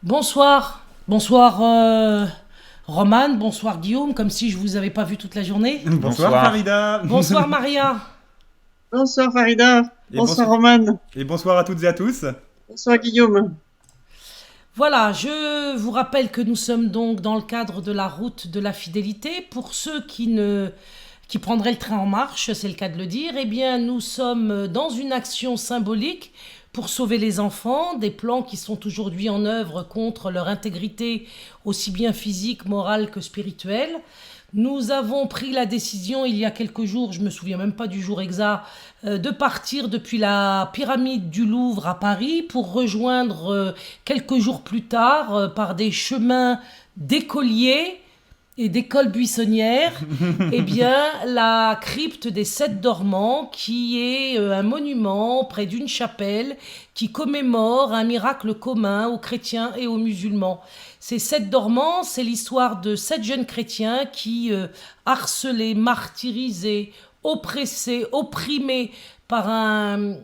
Bonsoir, bonsoir Roman, bonsoir Guillaume, comme si je vous avais pas vu toute la journée. Bonsoir Bonsoir. Farida. Bonsoir Maria. Bonsoir Farida, Et, bonsoir bonso- Roman, et bonsoir à toutes et à tous. bonsoir Guillaume. Voilà, je vous rappelle que nous sommes donc dans le cadre de la route de la fidélité. Pour ceux qui prendraient le train en marche, c'est le cas de le dire, eh bien nous sommes dans une action symbolique pour sauver les enfants, des plans qui sont aujourd'hui en œuvre contre leur intégrité aussi bien physique, morale que spirituelle. Nous avons pris la décision il y a quelques jours, je me souviens même pas du jour exact, de partir depuis la pyramide du Louvre à Paris pour rejoindre quelques jours plus tard par des chemins d'écoliers et d'écoles buissonnières, eh bien, la crypte des Sept Dormants, qui est un monument près d'une chapelle qui commémore un miracle commun aux chrétiens et aux musulmans. Ces Sept Dormants, c'est l'histoire de sept jeunes chrétiens qui, harcelés, martyrisés, oppressés, opprimés par un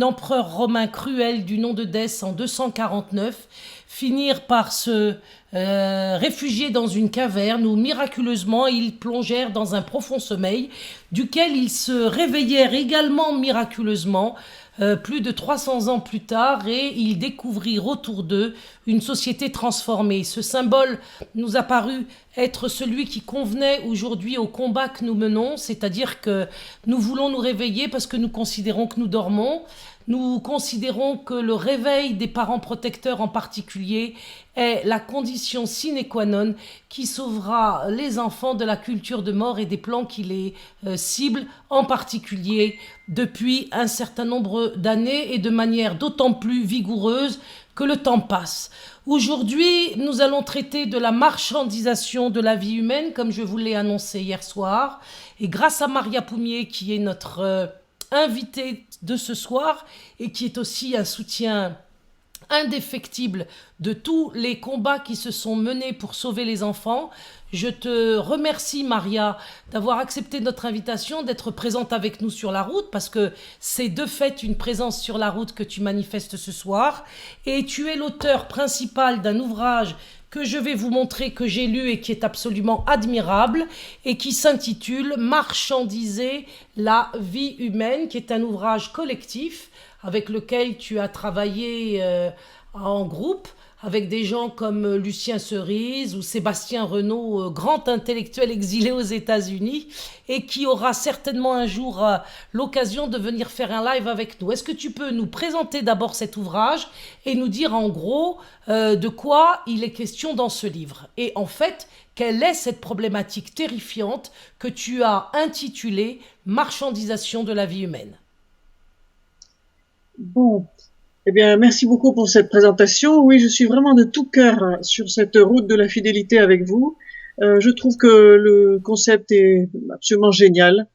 empereur romain cruel du nom de Dèce en 249, finirent par se réfugier dans une caverne où miraculeusement ils plongèrent dans un profond sommeil, duquel ils se réveillèrent également miraculeusement plus de 300 ans plus tard, et ils découvrirent autour d'eux une société transformée. Ce symbole nous a paru être celui qui convenait aujourd'hui au combat que nous menons, c'est-à-dire que nous voulons nous réveiller parce que nous considérons que nous dormons. Nous considérons que le réveil des parents protecteurs en particulier est la condition sine qua non qui sauvera les enfants de la culture de mort et des plans qui les ciblent, en particulier depuis un certain nombre d'années et de manière d'autant plus vigoureuse que le temps passe. Aujourd'hui, nous allons traiter de la marchandisation de la vie humaine, comme je vous l'ai annoncé hier soir. Et grâce à Maria Poumier, qui est notre invitée de ce soir et qui est aussi un soutien indéfectible de tous les combats qui se sont menés pour sauver les enfants. Je te remercie, Maria, d'avoir accepté notre invitation, d'être présente avec nous sur la route, parce que c'est de fait une présence sur la route que tu manifestes ce soir. Et tu es l'auteur principal d'un ouvrage que je vais vous montrer, que j'ai lu et qui est absolument admirable, et qui s'intitule « Marchandiser la vie humaine », qui est un ouvrage collectif avec lequel tu as travaillé en groupe, avec des gens comme Lucien Cerise ou Sébastien Renaud, grand intellectuel exilé aux États-Unis, et qui aura certainement un jour l'occasion de venir faire un live avec nous. Est-ce que tu peux nous présenter d'abord cet ouvrage et nous dire en gros de quoi il est question dans ce livre? Et en fait, quelle est cette problématique terrifiante que tu as intitulée « Marchandisation de la vie humaine » ? Bon, eh bien, merci beaucoup pour cette présentation. Oui, je suis vraiment de tout cœur sur cette route de la fidélité avec vous. Je trouve que le concept est absolument génial,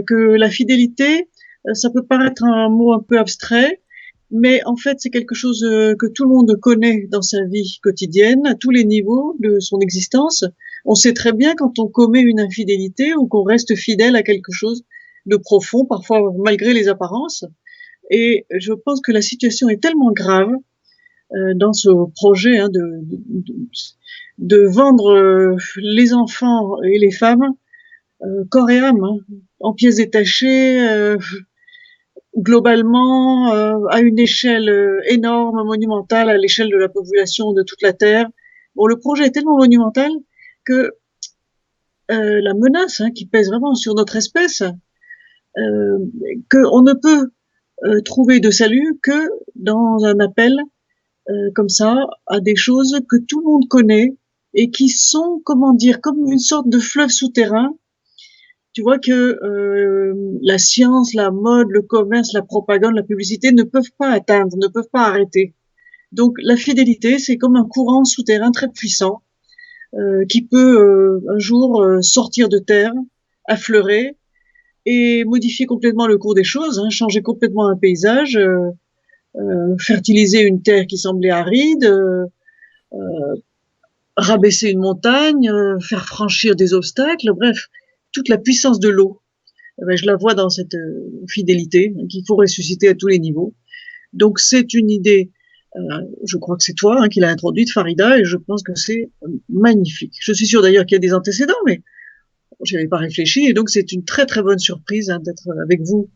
que la fidélité, ça peut paraître un mot un peu abstrait, mais en fait, c'est quelque chose que tout le monde connaît dans sa vie quotidienne, à tous les niveaux de son existence. On sait très bien quand on commet une infidélité ou qu'on reste fidèle à quelque chose de profond, parfois malgré les apparences. Et je pense que la situation est tellement grave dans ce projet de vendre les enfants et les femmes corps et âme, en pièces détachées, globalement à une échelle énorme, monumentale, à l'échelle de la population de toute la Terre. Bon, le projet est tellement monumental que la menace qui pèse vraiment sur notre espèce, qu'on ne peut trouver de salut que dans un appel comme ça à des choses que tout le monde connaît et qui sont, comment dire, comme une sorte de fleuve souterrain. Tu vois que la science, la mode, le commerce, la propagande, la publicité ne peuvent pas atteindre, ne peuvent pas arrêter. Donc la fidélité, c'est comme un courant souterrain très puissant qui peut un jour sortir de terre, affleurer et modifier complètement le cours des choses, changer complètement un paysage, fertiliser une terre qui semblait aride, euh, rabaisser une montagne, faire franchir des obstacles, bref, toute la puissance de l'eau. Eh ben, je la vois dans cette fidélité qu'il faut ressusciter à tous les niveaux. Donc c'est une idée Je crois que c'est toi qui l'a introduite, Farida, et je pense que c'est magnifique. Je suis sûre d'ailleurs qu'il y a des antécédents, mais je n'avais pas réfléchi, et donc c'est une très très bonne surprise d'être avec vous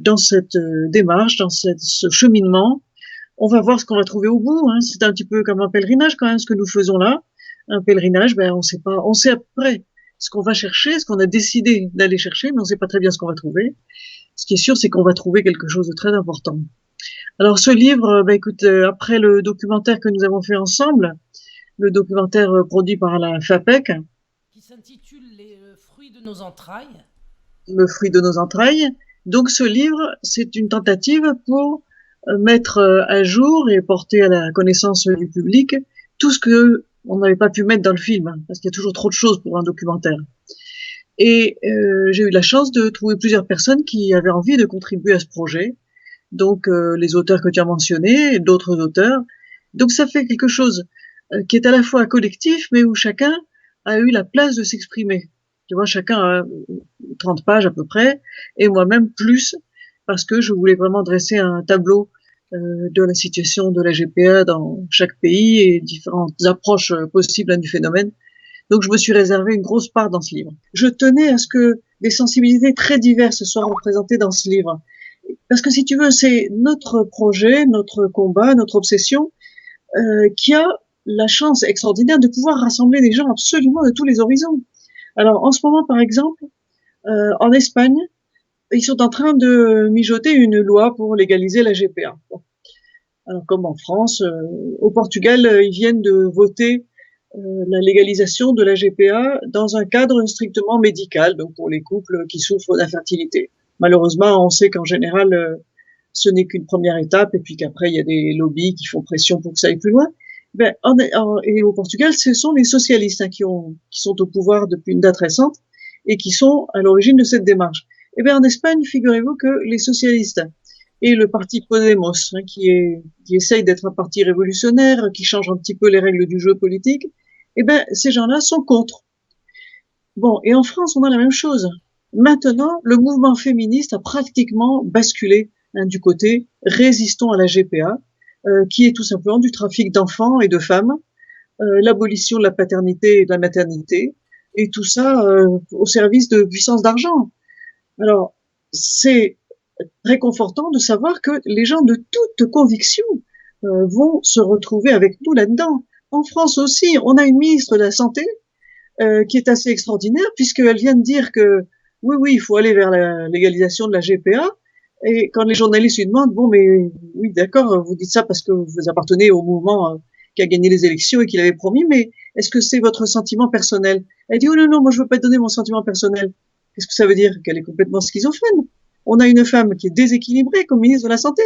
dans cette démarche, dans ce cheminement. On va voir ce qu'on va trouver au bout. C'est un petit peu comme un pèlerinage quand même, ce que nous faisons là. Un pèlerinage, on sait pas, on sait à peu près ce qu'on va chercher, ce qu'on a décidé d'aller chercher, mais on sait pas très bien ce qu'on va trouver. Ce qui est sûr, c'est qu'on va trouver quelque chose de très important. Alors ce livre, écoute, après le documentaire que nous avons fait ensemble, le documentaire produit par la FAPEC, Qui s'intitule Les fruits de nos entrailles. Le fruit de nos entrailles. Donc ce livre, c'est une tentative pour mettre à jour et porter à la connaissance du public tout ce que on n'avait pas pu mettre dans le film, parce qu'il y a toujours trop de choses pour un documentaire. Et j'ai eu la chance de trouver plusieurs personnes qui avaient envie de contribuer à ce projet. Donc les auteurs que tu as mentionnés, et d'autres auteurs. Donc ça fait quelque chose qui est à la fois collectif, mais où chacun a eu la place de s'exprimer. Tu vois, chacun a 30 pages à peu près, et moi-même plus, parce que je voulais vraiment dresser un tableau de la situation de la GPA dans chaque pays et différentes approches possibles du phénomène. Donc je me suis réservé une grosse part dans ce livre. Je tenais à ce que des sensibilités très diverses soient représentées dans ce livre. Parce que si tu veux, c'est notre projet, notre combat, notre obsession qui a la chance extraordinaire de pouvoir rassembler des gens absolument de tous les horizons. Alors en ce moment, par exemple, en Espagne, ils sont en train de mijoter une loi pour légaliser la GPA. Bon. Alors comme en France, au Portugal, ils viennent de voter la légalisation de la GPA dans un cadre strictement médical, donc pour les couples qui souffrent d'infertilité. Malheureusement, on sait qu'en général, ce n'est qu'une première étape et puis qu'après, il y a des lobbies qui font pression pour que ça aille plus loin. Et au Portugal, ce sont les socialistes qui sont au pouvoir depuis une date récente et qui sont à l'origine de cette démarche. En Espagne, figurez-vous que les socialistes et le parti Podemos, qui essaye d'être un parti révolutionnaire, qui change un petit peu les règles du jeu politique, ces gens-là sont contre. Bon, et en France, on a la même chose. Maintenant, le mouvement féministe a pratiquement basculé du côté résistant à la GPA, qui est tout simplement du trafic d'enfants et de femmes, l'abolition de la paternité et de la maternité, et tout ça au service de puissance d'argent. Alors, c'est réconfortant de savoir que les gens de toute conviction vont se retrouver avec nous là-dedans. En France aussi, on a une ministre de la Santé qui est assez extraordinaire, puisqu'elle vient de dire que oui, il faut aller vers la légalisation de la GPA. Et quand les journalistes lui demandent, bon, mais oui, d'accord, vous dites ça parce que vous appartenez au mouvement qui a gagné les élections et qui l'avait promis, mais est-ce que c'est votre sentiment personnel? Elle dit, oh non, moi je veux pas te donner mon sentiment personnel. Qu'est-ce que ça veut dire? Qu'elle est complètement schizophrène. On a une femme qui est déséquilibrée comme ministre de la Santé,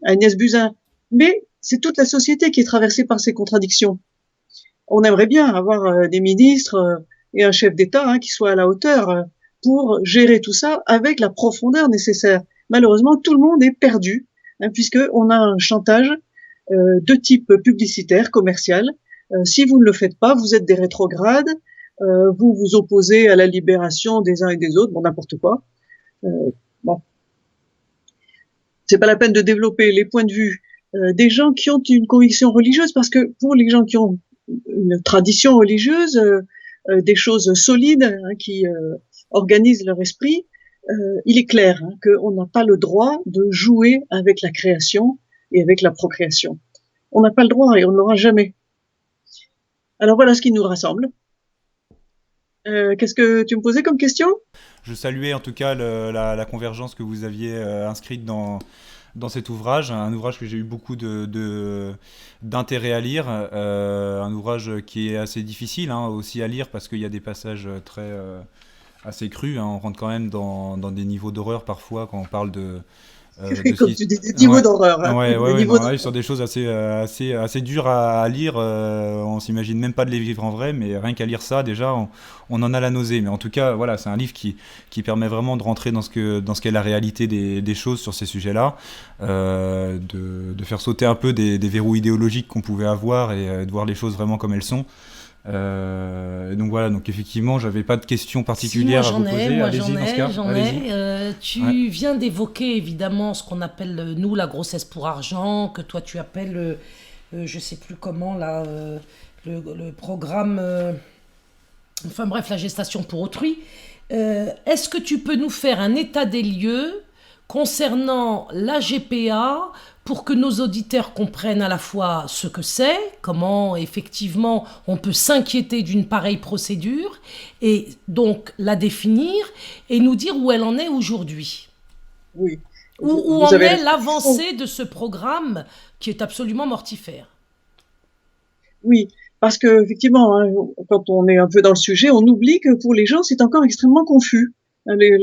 Agnès Buzyn. Mais c'est toute la société qui est traversée par ces contradictions. On aimerait bien avoir des ministres et un chef d'État qui soit à la hauteur pour gérer tout ça avec la profondeur nécessaire. Malheureusement, tout le monde est perdu, puisqu'on a un chantage de type publicitaire, commercial. Si vous ne le faites pas, vous êtes des rétrogrades, vous vous opposez à la libération des uns et des autres, bon, n'importe quoi. Bon. C'est pas la peine de développer les points de vue des gens qui ont une conviction religieuse, parce que pour les gens qui ont une tradition religieuse, des choses solides qui organisent leur esprit, il est clair qu'on n'a pas le droit de jouer avec la création et avec la procréation. On n'a pas le droit et on ne l'aura jamais. Alors voilà ce qui nous rassemble. Qu'est-ce que tu me posais comme question? Je saluais en tout cas la convergence que vous aviez inscrite dans cet ouvrage, un ouvrage que j'ai eu beaucoup d'intérêt à lire, un ouvrage qui est assez difficile aussi à lire parce qu'il y a des passages assez crus, on rentre quand même dans des niveaux d'horreur parfois quand on parle de Comme tu dis, des niveaux d'horreur. On arrive sur des choses assez dures à lire, on s'imagine même pas de les vivre en vrai, mais rien qu'à lire ça déjà on en a la nausée. Mais en tout cas voilà, c'est un livre qui permet vraiment de rentrer dans ce qu'est la réalité des choses sur ces sujets-là, de faire sauter un peu des verrous idéologiques qu'on pouvait avoir et de voir les choses vraiment comme elles sont. Donc voilà, donc effectivement, j'avais pas de questions particulières à vous poser. Allez-y dans ce cas. Allez-y. Tu viens d'évoquer évidemment ce qu'on appelle, nous, la grossesse pour argent, que toi tu appelles, je sais plus comment, là, le programme, enfin bref, la gestation pour autrui. Est-ce que tu peux nous faire un état des lieux concernant la GPA pour que nos auditeurs comprennent à la fois ce que c'est, comment effectivement on peut s'inquiéter d'une pareille procédure, et donc la définir et nous dire où elle en est aujourd'hui. Oui. Où en est l'avancée de ce programme qui est absolument mortifère. Oui, parce que effectivement, hein, quand on est un peu dans le sujet, on oublie que pour les gens, c'est encore extrêmement confus.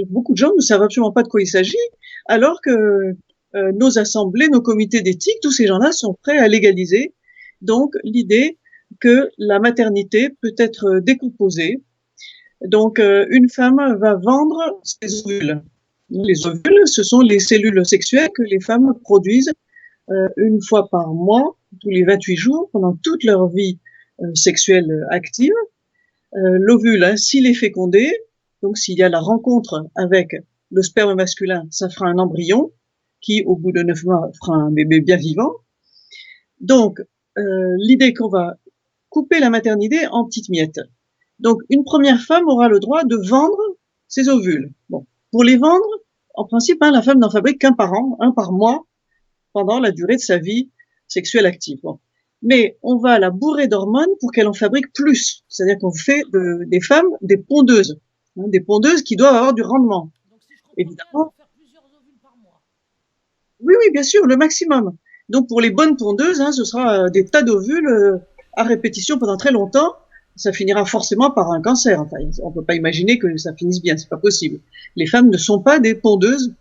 Beaucoup de gens ne savent absolument pas de quoi il s'agit, alors que nos assemblées, nos comités d'éthique, tous ces gens-là sont prêts à légaliser. Donc, l'idée que la maternité peut être décomposée. Donc, une femme va vendre ses ovules. Les ovules, ce sont les cellules sexuelles que les femmes produisent une fois par mois, tous les 28 jours, pendant toute leur vie sexuelle active. L'ovule, hein, s'il est fécondé, donc s'il y a la rencontre avec le sperme masculin, ça fera un embryon qui, au bout de 9 mois, fera un bébé bien vivant. Donc, l'idée qu'on va couper la maternité en petites miettes. Donc, une première femme aura le droit de vendre ses ovules. Bon, pour les vendre, en principe, hein, la femme n'en fabrique qu'un par an, un par mois, pendant la durée de sa vie sexuelle active. Bon. Mais on va la bourrer d'hormones pour qu'elle en fabrique plus. C'est-à-dire qu'on fait des femmes des pondeuses, hein, des pondeuses qui doivent avoir du rendement. Donc si je comprends Évidemment. bien, faire plusieurs ovules par mois. Oui, oui, bien sûr, le maximum. Donc pour les bonnes pondeuses, hein, ce sera des tas d'ovules à répétition pendant très longtemps. Ça finira forcément par un cancer. Enfin, on peut pas imaginer que ça finisse bien, c'est pas possible. Les femmes ne sont pas des pondeuses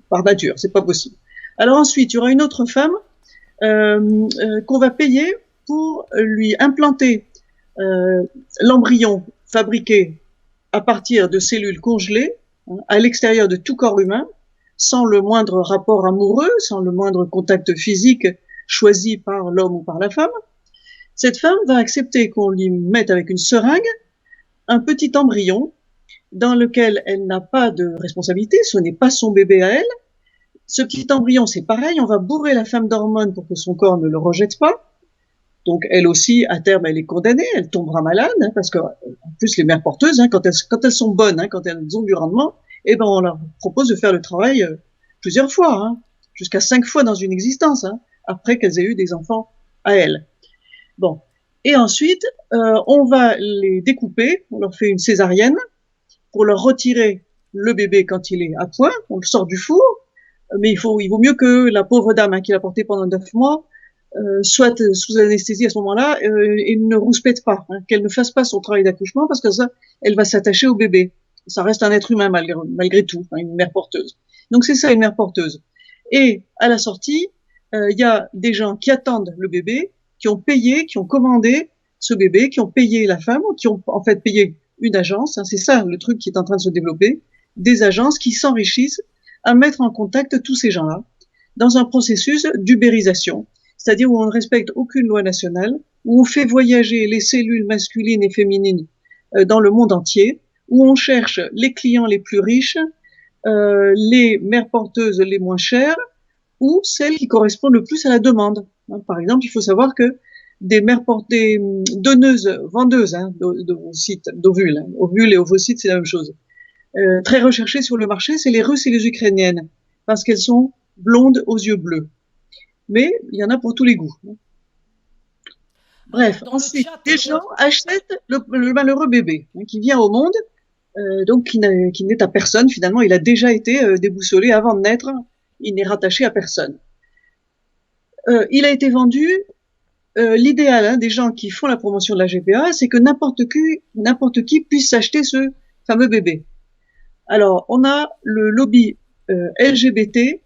par nature, c'est pas possible. Alors ensuite, il y aura une autre femme qu'on va payer pour lui implanter l'embryon fabriqué à partir de cellules congelées, hein, à l'extérieur de tout corps humain, sans le moindre rapport amoureux, sans le moindre contact physique choisi par l'homme ou par la femme. Cette femme va accepter qu'on lui mette avec une seringue un petit embryon dans lequel elle n'a pas de responsabilité, ce n'est pas son bébé à elle. Ce petit embryon, c'est pareil, on va bourrer la femme d'hormones pour que son corps ne le rejette pas. Donc elle aussi, à terme, elle est condamnée, elle tombera malade, hein, parce que en plus les mères porteuses, hein, quand elles sont bonnes, hein, quand elles ont du rendement, eh ben on leur propose de faire le travail plusieurs fois, hein, jusqu'à 5 fois dans une existence, hein, après qu'elles aient eu des enfants à elles. Bon, et ensuite on va les découper, on leur fait une césarienne pour leur retirer le bébé quand il est à point, on le sort du four, mais il vaut mieux que la pauvre dame, hein, qui l'a porté pendant 9 mois soit sous anesthésie à ce moment-là et ne rouspète pas, hein, qu'elle ne fasse pas son travail d'accouchement parce que ça, elle va s'attacher au bébé. Ça reste un être humain malgré tout, hein, une mère porteuse. Donc c'est ça une mère porteuse. Et à la sortie, y a des gens qui attendent le bébé, qui ont payé, qui ont commandé ce bébé, qui ont payé la femme, qui ont en fait payé une agence. Hein, c'est ça le truc qui est en train de se développer, des agences qui s'enrichissent à mettre en contact tous ces gens-là dans un processus d'ubérisation, c'est-à-dire où on ne respecte aucune loi nationale, où on fait voyager les cellules masculines et féminines dans le monde entier, où on cherche les clients les plus riches, les mères porteuses les moins chères, ou celles qui correspondent le plus à la demande. Par exemple, il faut savoir que des donneuses, vendeuses, hein, d'ovules, hein, ovules et ovocytes, c'est la même chose, très recherchées sur le marché, c'est les Russes et les Ukrainiennes, parce qu'elles sont blondes aux yeux bleus. Mais il y en a pour tous les goûts. Bref, ensuite, les gens achètent le malheureux bébé, hein, qui vient au monde, donc qui n'est à personne finalement. Il a déjà été déboussolé avant de naître. Il n'est rattaché à personne. Il a été vendu. L'idéal, hein, des gens qui font la promotion de la GPA, c'est que n'importe qui puisse s'acheter ce fameux bébé. Alors, on a le lobby LGBT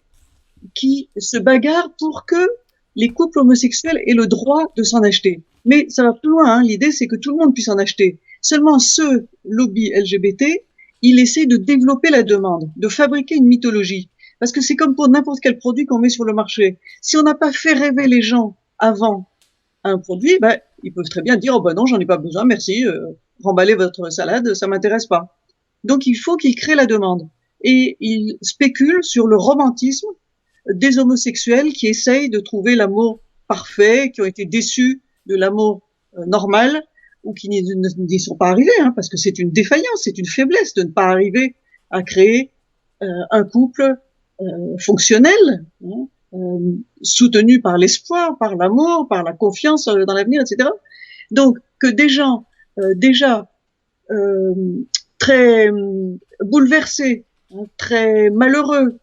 qui se bagarre pour que les couples homosexuels aient le droit de s'en acheter. Mais ça va plus loin, hein. L'idée, c'est que tout le monde puisse en acheter. Seulement ce lobby LGBT, il essaie de développer la demande, de fabriquer une mythologie. Parce que c'est comme pour n'importe quel produit qu'on met sur le marché. Si on n'a pas fait rêver les gens avant un produit, ben, Ils peuvent très bien dire, oh ben non, j'en ai pas besoin, merci, remballez votre salade, ça m'intéresse pas. Donc il faut qu'ils créent la demande. Et ils spéculent sur le romantisme des homosexuels qui essayent de trouver l'amour parfait, qui ont été déçus de l'amour normal, ou qui n'y sont pas arrivés, hein, parce que c'est une défaillance, c'est une faiblesse de ne pas arriver à créer un couple fonctionnel, hein, soutenu par l'espoir, par l'amour, par la confiance dans l'avenir, etc. Donc que des gens déjà très bouleversés, hein, très malheureux,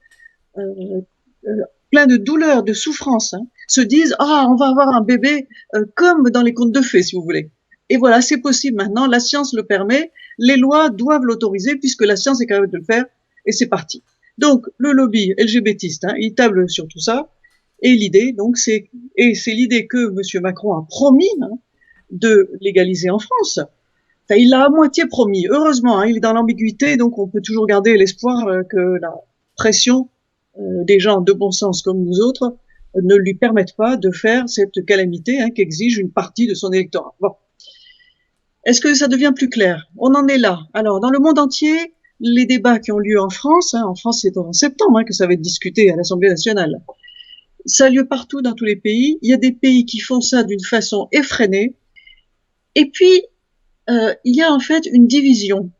plein de douleurs, de souffrances, hein, se disent ah on va avoir un bébé comme dans les contes de fées, si vous voulez. Et voilà, c'est possible maintenant, la science le permet, les lois doivent l'autoriser puisque la science est capable de le faire, et c'est parti. Donc le lobby LGBTiste, hein, il table sur tout ça, et l'idée, donc, c'est l'idée que M. Macron a promis, hein, de légaliser en France. Enfin, il l'a à moitié promis, heureusement, hein, il est dans l'ambiguïté, donc on peut toujours garder l'espoir que la pression des gens de bon sens comme nous autres ne lui permettent pas de faire cette calamité, hein, qu'exige une partie de son électorat. Bon. Est-ce que ça devient plus clair? On en est là. Alors, dans le monde entier, les débats qui ont lieu en France, hein, en France c'est en septembre, hein, que ça va être discuté à l'Assemblée nationale, ça a lieu partout dans tous les pays. Il y a des pays qui font ça d'une façon effrénée. Et puis, il y a en fait une division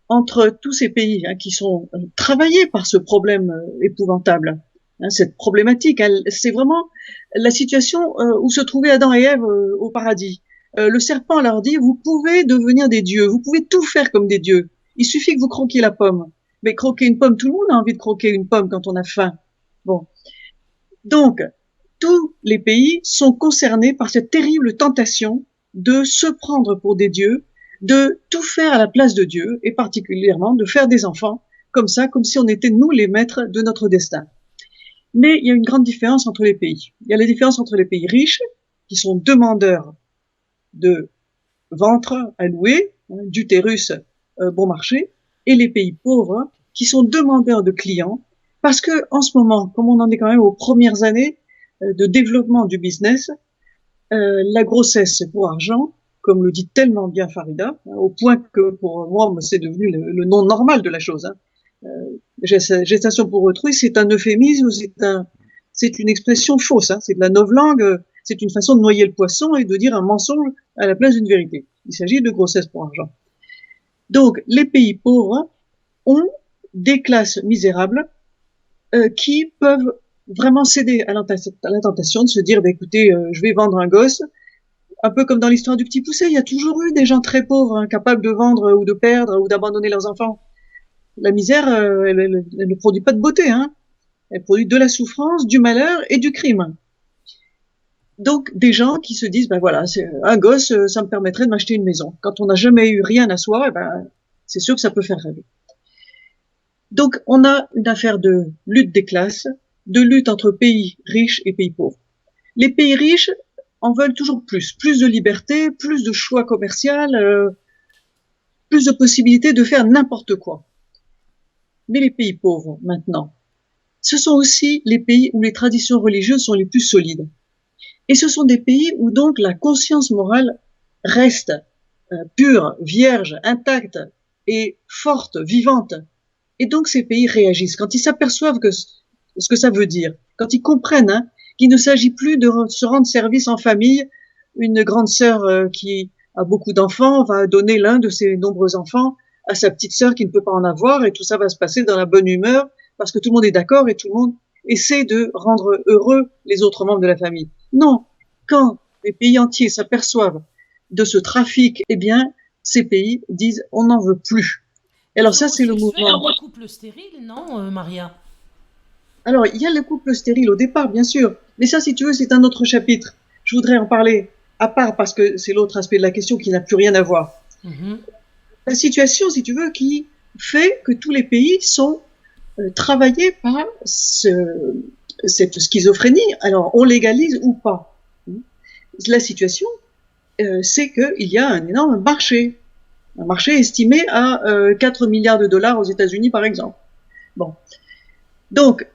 entre tous ces pays, hein, qui sont travaillés par ce problème épouvantable, hein, cette problématique. C'est vraiment la situation où se trouvaient Adam et Ève au paradis. Le serpent leur dit, vous pouvez devenir des dieux, vous pouvez tout faire comme des dieux. Il suffit que vous croquiez la pomme. Mais croquer une pomme, tout le monde a envie de croquer une pomme quand on a faim. Bon. Donc, tous les pays sont concernés par cette terrible tentation de se prendre pour des dieux, de tout faire à la place de Dieu, et particulièrement de faire des enfants comme ça, comme si on était nous les maîtres de notre destin. Mais il y a une grande différence entre les pays. Il y a la différence entre les pays riches, qui sont demandeurs de ventre à louer, hein, d'utérus bon marché, et les pays pauvres, qui sont demandeurs de clients, parce que en ce moment, comme on en est quand même aux premières années de développement du business, la grossesse c'est pour argent, comme le dit tellement bien Farida, hein, au point que pour moi c'est devenu le nom normal de la chose. Hein. Gestation pour autrui, c'est un euphémisme, c'est une expression fausse, hein, c'est de la novlangue, c'est une façon de noyer le poisson et de dire un mensonge à la place d'une vérité. Il s'agit de grossesse pour argent. Donc les pays pauvres ont des classes misérables qui peuvent vraiment céder à la tentation de se dire, bah, écoutez, je vais vendre un gosse, un peu comme dans l'histoire du Petit Poucet, il y a toujours eu des gens très pauvres, hein, capables de vendre ou de perdre ou d'abandonner leurs enfants. La misère, elle ne produit pas de beauté, hein. Elle produit de la souffrance, du malheur et du crime. Donc des gens qui se disent, ben voilà, un gosse, ça me permettrait de m'acheter une maison. Quand on n'a jamais eu rien à soi, eh ben, c'est sûr que ça peut faire rêver. Donc on a une affaire de lutte des classes, de lutte entre pays riches et pays pauvres. Les pays riches en veulent toujours plus de liberté, plus de choix commercial, plus de possibilités de faire n'importe quoi. Mais les pays pauvres, maintenant, ce sont aussi les pays où les traditions religieuses sont les plus solides. Et ce sont des pays où donc la conscience morale reste pure, vierge, intacte et forte, vivante. Et donc ces pays réagissent. Quand ils s'aperçoivent que ce que ça veut dire, quand ils comprennent, hein, qu'il ne s'agit plus de se rendre service en famille, une grande sœur qui a beaucoup d'enfants va donner l'un de ses nombreux enfants à sa petite sœur qui ne peut pas en avoir, et tout ça va se passer dans la bonne humeur parce que tout le monde est d'accord et tout le monde essaie de rendre heureux les autres membres de la famille. Non, quand les pays entiers s'aperçoivent de ce trafic, eh bien, ces pays disent on n'en veut plus. Et alors ça, c'est le mouvement. Il y a des couples stériles, non, Maria? Alors, il y a le couple stérile au départ, bien sûr, mais ça, si tu veux, c'est un autre chapitre. Je voudrais en parler à part parce que c'est l'autre aspect de la question qui n'a plus rien à voir. Mm-hmm. La situation, si tu veux, qui fait que tous les pays sont travaillés par cette schizophrénie. Alors, on légalise ou pas. La situation, c'est qu'il y a un énorme marché. Un marché estimé à 4 milliards de dollars aux États-Unis, par exemple. Bon. Donc,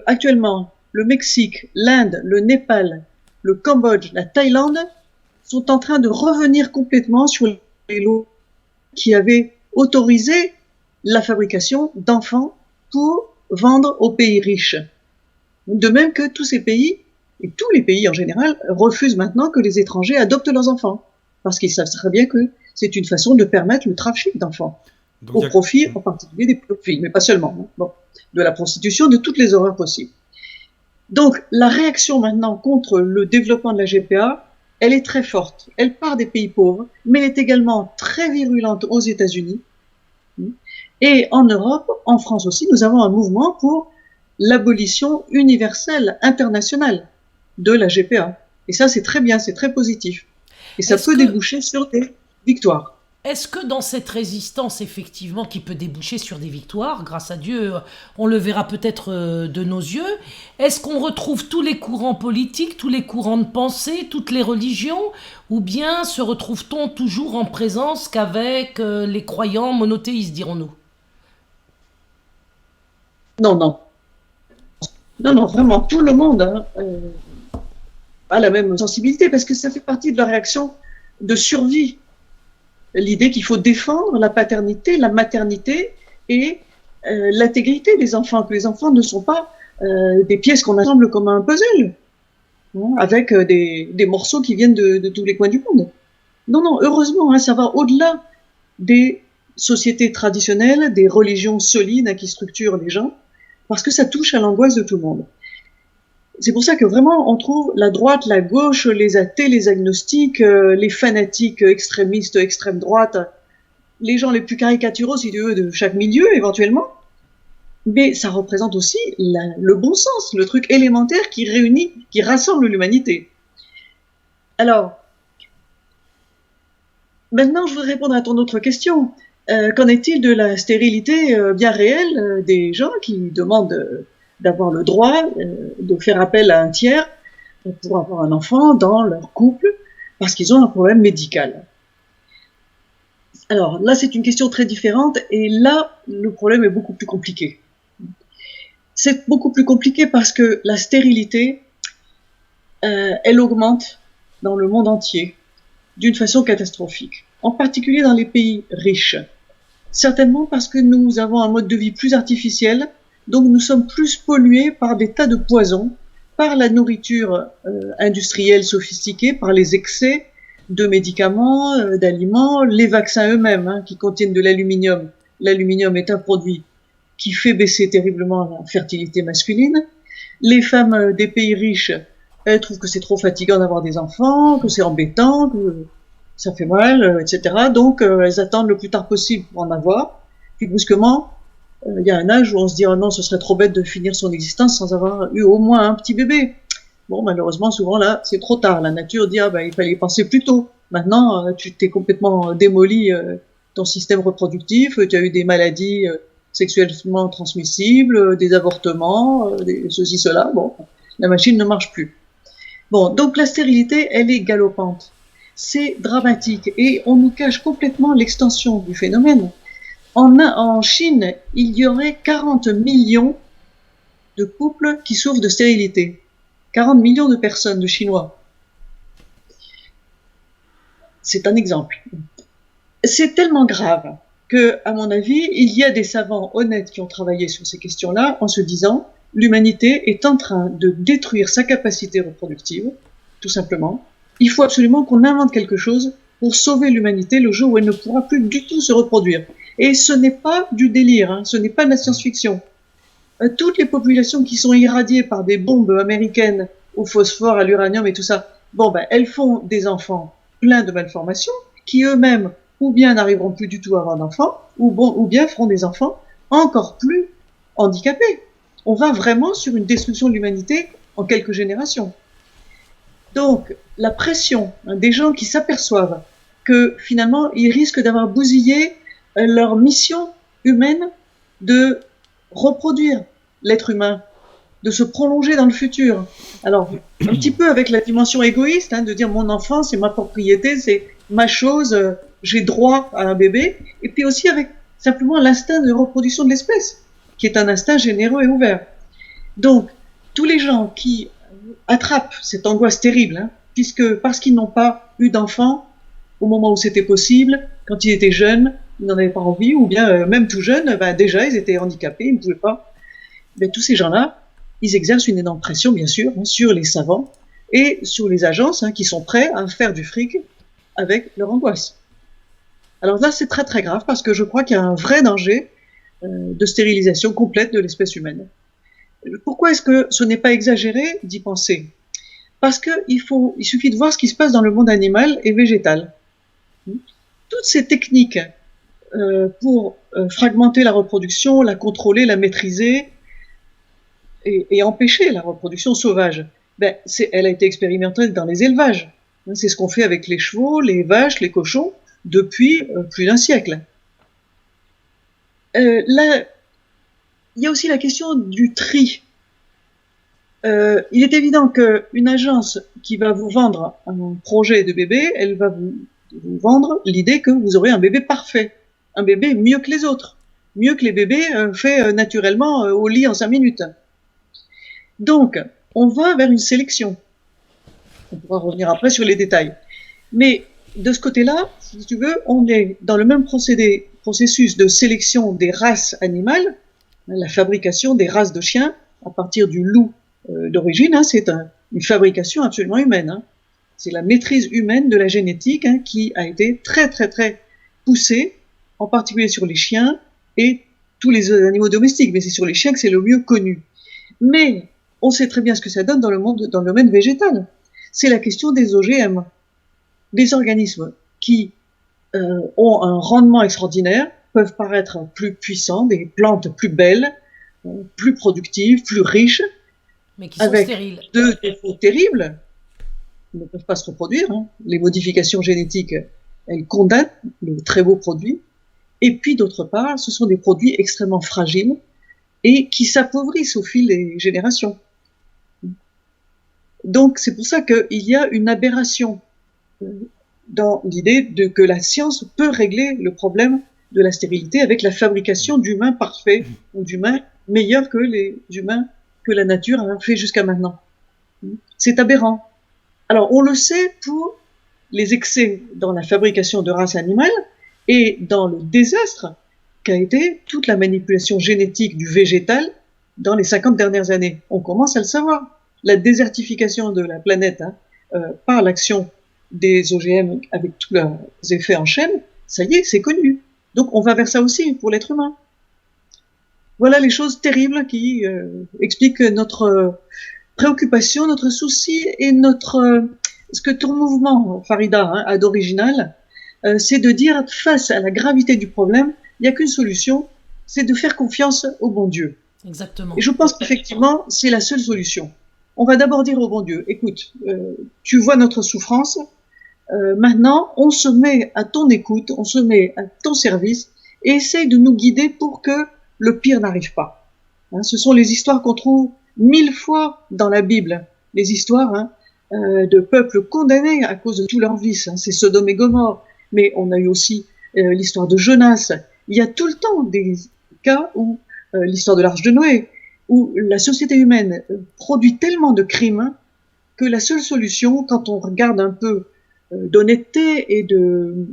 actuellement, le Mexique, l'Inde, le Népal, le Cambodge, la Thaïlande sont en train de revenir complètement sur les lois qui avaient autorisé la fabrication d'enfants pour vendre aux pays riches. De même que tous ces pays, et tous les pays en général, refusent maintenant que les étrangers adoptent leurs enfants, parce qu'ils savent très bien que c'est une façon de permettre le trafic d'enfants, au profit en particulier des pédophiles, mais pas seulement, hein, bon, de la prostitution, de toutes les horreurs possibles. Donc la réaction maintenant contre le développement de la GPA, elle est très forte. Elle part des pays pauvres, mais elle est également très virulente aux États-Unis. Et en Europe, en France aussi, nous avons un mouvement pour l'abolition universelle, internationale de la GPA. Et ça, c'est très bien, c'est très positif. Et ça peut déboucher sur des victoires. Est-ce que dans cette résistance, effectivement, qui peut déboucher sur des victoires, grâce à Dieu, on le verra peut-être de nos yeux, est-ce qu'on retrouve tous les courants politiques, tous les courants de pensée, toutes les religions, ou bien se retrouve-t-on toujours en présence qu'avec les croyants monothéistes, dirons-nous? Non, non. Non, non, vraiment, tout le monde a la même sensibilité, parce que ça fait partie de la réaction de survie. L'idée qu'il faut défendre la paternité, la maternité et l'intégrité des enfants, que les enfants ne sont pas des pièces qu'on assemble comme un puzzle, hein, avec des morceaux qui viennent de tous les coins du monde. Non, non, heureusement, hein, ça va au-delà des sociétés traditionnelles, des religions solides hein, qui structurent les gens, parce que ça touche à l'angoisse de tout le monde. C'est pour ça que vraiment on trouve la droite, la gauche, les athées, les agnostiques, les fanatiques extrémistes, extrême droite, les gens les plus caricaturaux, si tu veux, de chaque milieu éventuellement. Mais ça représente aussi le bon sens, le truc élémentaire qui réunit, qui rassemble l'humanité. Alors, maintenant je voudrais répondre à ton autre question. Qu'en est-il de la stérilité bien réelle des gens qui demandent d'avoir le droit de faire appel à un tiers pour avoir un enfant dans leur couple parce qu'ils ont un problème médical. Alors là, c'est une question très différente et là, le problème est beaucoup plus compliqué. C'est beaucoup plus compliqué parce que la stérilité, elle augmente dans le monde entier d'une façon catastrophique, en particulier dans les pays riches. Certainement parce que nous avons un mode de vie plus artificiel, donc nous sommes plus pollués par des tas de poisons, par la nourriture industrielle sophistiquée, par les excès de médicaments, d'aliments, les vaccins eux-mêmes hein, qui contiennent de l'aluminium. L'aluminium est un produit qui fait baisser terriblement la fertilité masculine. Les femmes des pays riches, elles trouvent que c'est trop fatigant d'avoir des enfants, que c'est embêtant, que ça fait mal, etc. Donc elles attendent le plus tard possible pour en avoir. Puis brusquement, il y a un âge où on se dit oh non, ce serait trop bête de finir son existence sans avoir eu au moins un petit bébé. Bon, malheureusement, souvent là, c'est trop tard. La nature dit ah ben il fallait y penser plus tôt. Maintenant, tu t'es complètement démoli ton système reproductif, tu as eu des maladies sexuellement transmissibles, des avortements, ceci, cela. Bon, la machine ne marche plus. Bon, donc la stérilité, elle est galopante. C'est dramatique et on nous cache complètement l'extension du phénomène. En Chine, il y aurait 40 millions de couples qui souffrent de stérilité. 40 millions de personnes, de Chinois. C'est un exemple. C'est tellement grave que, à mon avis, il y a des savants honnêtes qui ont travaillé sur ces questions-là en se disant l'humanité est en train de détruire sa capacité reproductive, tout simplement. Il faut absolument qu'on invente quelque chose pour sauver l'humanité le jour où elle ne pourra plus du tout se reproduire. Et ce n'est pas du délire, hein, ce n'est pas de la science-fiction. Toutes les populations qui sont irradiées par des bombes américaines au phosphore, à l'uranium et tout ça, bon ben elles font des enfants pleins de malformations qui eux-mêmes ou bien n'arriveront plus du tout à avoir d'enfants ou bien feront des enfants encore plus handicapés. On va vraiment sur une destruction de l'humanité en quelques générations. Donc la pression des gens qui s'aperçoivent que finalement ils risquent d'avoir bousillé leur mission humaine de reproduire l'être humain, de se prolonger dans le futur. Alors, un petit peu avec la dimension égoïste, hein, de dire mon enfant, c'est ma propriété, c'est ma chose, j'ai droit à un bébé, et puis aussi avec simplement l'instinct de reproduction de l'espèce, qui est un instinct généreux et ouvert. Donc, tous les gens qui attrapent cette angoisse terrible, hein, parce qu'ils n'ont pas eu d'enfants au moment où c'était possible, quand ils étaient jeunes, ils n'en avaient pas envie, ou bien même tout jeunes, déjà ils étaient handicapés, ils ne pouvaient pas. Mais tous ces gens-là, ils exercent une énorme pression, bien sûr, sur les savants et sur les agences qui sont prêts à faire du fric avec leur angoisse. Alors là, c'est très très grave parce que je crois qu'il y a un vrai danger de stérilisation complète de l'espèce humaine. Pourquoi est-ce que ce n'est pas exagéré d'y penser? Parce qu'il suffit de voir ce qui se passe dans le monde animal et végétal. Toutes ces techniques pour fragmenter la reproduction, la contrôler, la maîtriser et empêcher la reproduction sauvage, elle a été expérimentée dans les élevages. C'est ce qu'on fait avec les chevaux, les vaches, les cochons depuis plus d'un siècle. Là, il y a aussi la question du tri. Il est évident qu'une agence qui va vous vendre un projet de bébé, elle va vous vendre l'idée que vous aurez un bébé parfait, un bébé mieux que les autres, mieux que les bébés faits naturellement au lit en 5 minutes. Donc, on va vers une sélection. On pourra revenir après sur les détails. Mais de ce côté-là, si tu veux, on est dans le même processus de sélection des races animales, la fabrication des races de chiens à partir du loup d'origine, c'est une fabrication absolument humaine. C'est la maîtrise humaine de la génétique qui a été très très très poussée, en particulier sur les chiens et tous les animaux domestiques, mais c'est sur les chiens que c'est le mieux connu. Mais on sait très bien ce que ça donne dans le domaine végétal. C'est la question des OGM, des organismes qui ont un rendement extraordinaire, peuvent paraître plus puissants, des plantes plus belles, plus productives, plus riches, mais qui sont avec stériles. Deux défauts terribles. Ils ne peuvent pas se reproduire. Les modifications génétiques, elles condamnent le très beau produit. Et puis, d'autre part, ce sont des produits extrêmement fragiles et qui s'appauvrissent au fil des générations. Donc, c'est pour ça qu'il y a une aberration dans l'idée que la science peut régler le problème de la stérilité avec la fabrication d'humains parfaits ou d'humains meilleurs que les humains que la nature a fait jusqu'à maintenant. C'est aberrant. Alors, on le sait pour les excès dans la fabrication de races animales et dans le désastre qu'a été toute la manipulation génétique du végétal dans les 50 dernières années. On commence à le savoir. La désertification de la planète par l'action des OGM avec tous leurs effets en chaîne, ça y est, c'est connu. Donc on va vers ça aussi pour l'être humain. Voilà les choses terribles qui expliquent notre préoccupation, notre souci et ce que ton mouvement, Farida, a d'original, c'est de dire face à la gravité du problème, il n'y a qu'une solution, c'est de faire confiance au bon Dieu. Exactement. Et je pense qu'effectivement, c'est la seule solution. On va d'abord dire au bon Dieu, écoute, tu vois notre souffrance, maintenant on se met à ton écoute, on se met à ton service et essaye de nous guider pour que le pire n'arrive pas. Ce sont les histoires qu'on trouve 1000 fois dans la Bible, les histoires de peuples condamnés à cause de tous leurs vices, c'est Sodome et Gomorrhe, mais on a eu aussi l'histoire de Jonas. Il y a tout le temps des cas où l'histoire de l'Arche de Noé, où la société humaine produit tellement de crimes que la seule solution, quand on regarde un peu d'honnêteté et de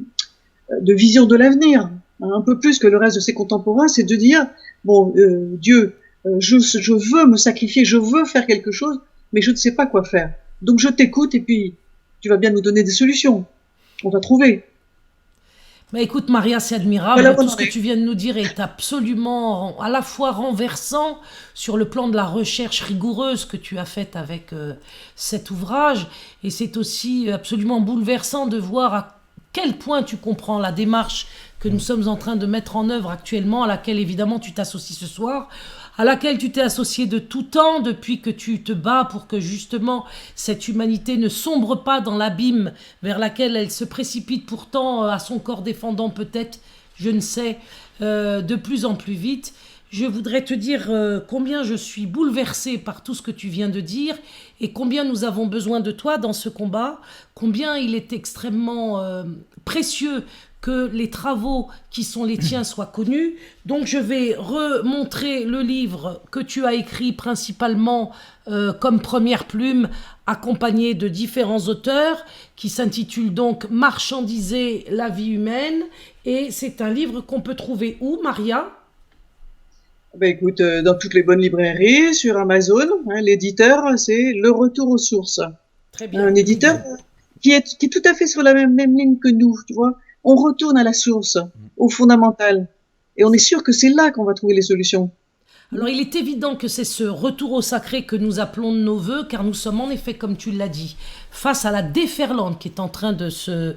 vision de l'avenir, un peu plus que le reste de ses contemporains, c'est de dire, bon, Dieu, je veux me sacrifier, je veux faire quelque chose, mais je ne sais pas quoi faire. Donc je t'écoute et puis tu vas bien nous donner des solutions. On va trouver. Mais écoute, Maria, c'est admirable. Voilà, Tout ce que tu viens de nous dire est absolument à la fois renversant sur le plan de la recherche rigoureuse que tu as faite avec cet ouvrage. Et c'est aussi absolument bouleversant de voir à quel point tu comprends la démarche que nous sommes en train de mettre en œuvre actuellement, à laquelle évidemment tu t'associes ce soir, à laquelle tu t'es associé de tout temps depuis que tu te bats pour que justement cette humanité ne sombre pas dans l'abîme vers laquelle elle se précipite pourtant à son corps défendant peut-être, je ne sais, de plus en plus vite. Je voudrais te dire combien je suis bouleversée par tout ce que tu viens de dire et combien nous avons besoin de toi dans ce combat, combien il est extrêmement précieux que les travaux qui sont les tiens soient connus. Donc je vais remontrer le livre que tu as écrit principalement comme première plume, accompagné de différents auteurs, qui s'intitule donc Marchandiser la vie humaine. Et c'est un livre qu'on peut trouver où, Maria? Ben écoute, dans toutes les bonnes librairies, sur Amazon, hein, l'éditeur, c'est Le Retour aux sources. Très bien. Un éditeur qui est tout à fait sur la même ligne que nous, tu vois. On retourne à la source, au fondamental. Et on est sûr que c'est là qu'on va trouver les solutions. Alors il est évident que c'est ce retour au sacré que nous appelons de nos voeux, car nous sommes en effet, comme tu l'as dit, face à la déferlante qui est en train de se,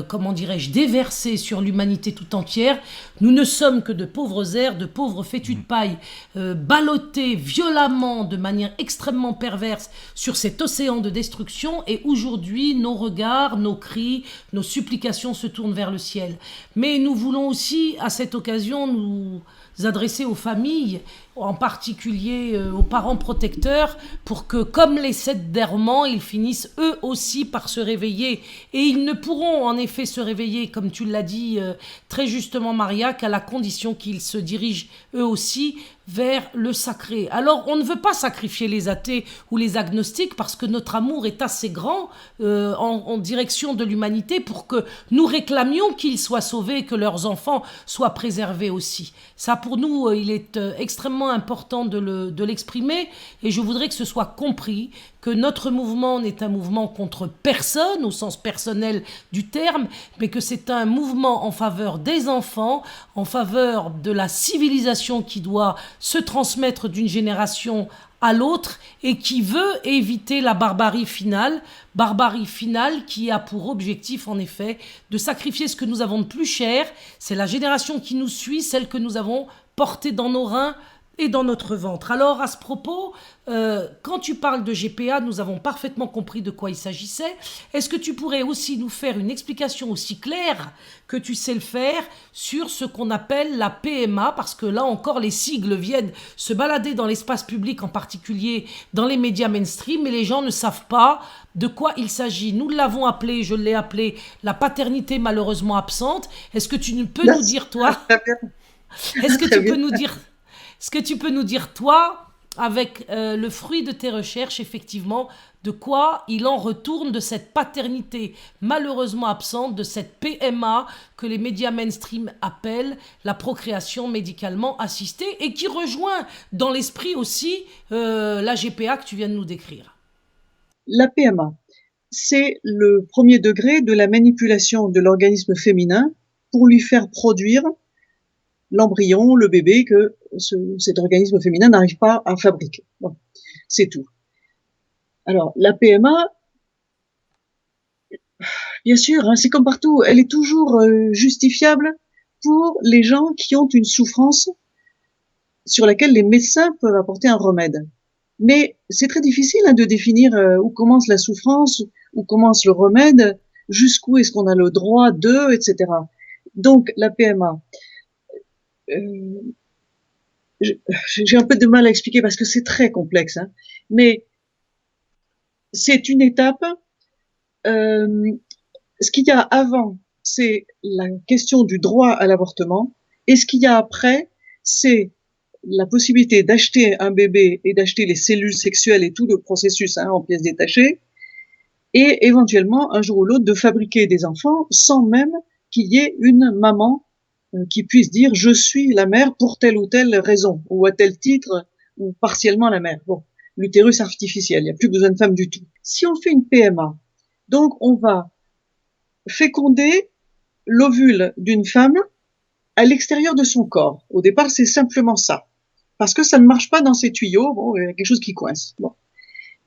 comment dirais-je, déverser sur l'humanité tout entière. Nous ne sommes que de pauvres airs, de pauvres fétus de paille, ballottés violemment, de manière extrêmement perverse, sur cet océan de destruction. Et aujourd'hui, nos regards, nos cris, nos supplications se tournent vers le ciel. Mais nous voulons aussi, à cette occasion, nous adresser aux familles, en particulier aux parents protecteurs, pour que, comme les 7 d'errement, ils finissent eux aussi par se réveiller. Et ils ne pourront en effet se réveiller, comme tu l'as dit très justement Maria, qu'à la condition qu'ils se dirigent eux aussi vers le sacré. Alors on ne veut pas sacrifier les athées ou les agnostiques, parce que notre amour est assez grand en direction de l'humanité pour que nous réclamions qu'ils soient sauvés et que leurs enfants soient préservés aussi. Ça pour nous il est extrêmement important de l'exprimer, et je voudrais que ce soit compris que notre mouvement n'est un mouvement contre personne au sens personnel du terme, mais que c'est un mouvement en faveur des enfants, en faveur de la civilisation qui doit se transmettre d'une génération à l'autre et qui veut éviter la barbarie finale qui a pour objectif en effet de sacrifier ce que nous avons de plus cher. C'est la génération qui nous suit, celle que nous avons portée dans nos reins et dans notre ventre. Alors à ce propos, quand tu parles de GPA, nous avons parfaitement compris de quoi il s'agissait. Est-ce que tu pourrais aussi nous faire une explication aussi claire que tu sais le faire sur ce qu'on appelle la PMA, parce que là encore les sigles viennent se balader dans l'espace public, en particulier dans les médias mainstream, et les gens ne savent pas de quoi il s'agit. Nous l'avons appelé, je l'ai appelé, la paternité malheureusement absente. Est-ce que tu peux nous dire, toi, est-ce que tu peux nous dire, est-ce que tu peux nous dire, toi, avec le fruit de tes recherches, effectivement, de quoi il en retourne de cette paternité malheureusement absente, de cette PMA que les médias mainstream appellent la procréation médicalement assistée, et qui rejoint dans l'esprit aussi la GPA que tu viens de nous décrire. La PMA, c'est le premier degré de la manipulation de l'organisme féminin pour lui faire produire l'embryon, le bébé que cet organisme féminin n'arrive pas à fabriquer. Bon, c'est tout. Alors, la PMA, bien sûr, hein, c'est comme partout, elle est toujours justifiable pour les gens qui ont une souffrance sur laquelle les médecins peuvent apporter un remède. Mais c'est très difficile hein, de définir où commence la souffrance, où commence le remède, jusqu'où est-ce qu'on a le droit de, etc. Donc, la PMA, j'ai un peu de mal à expliquer parce que c'est très complexe, hein, mais c'est une étape. Ce qu'il y a avant, c'est la question du droit à l'avortement, et ce qu'il y a après, c'est la possibilité d'acheter un bébé et d'acheter les cellules sexuelles et tout le processus hein, en pièces détachées, et éventuellement, un jour ou l'autre, de fabriquer des enfants sans même qu'il y ait une maman qui puisse dire « je suis la mère pour telle ou telle raison » ou à tel titre, ou partiellement la mère. Bon, l'utérus artificiel, il n'y a plus besoin de femme du tout. Si on fait une PMA, donc on va féconder l'ovule d'une femme à l'extérieur de son corps. Au départ, c'est simplement ça. Parce que ça ne marche pas dans ses tuyaux, bon, il y a quelque chose qui coince. Bon.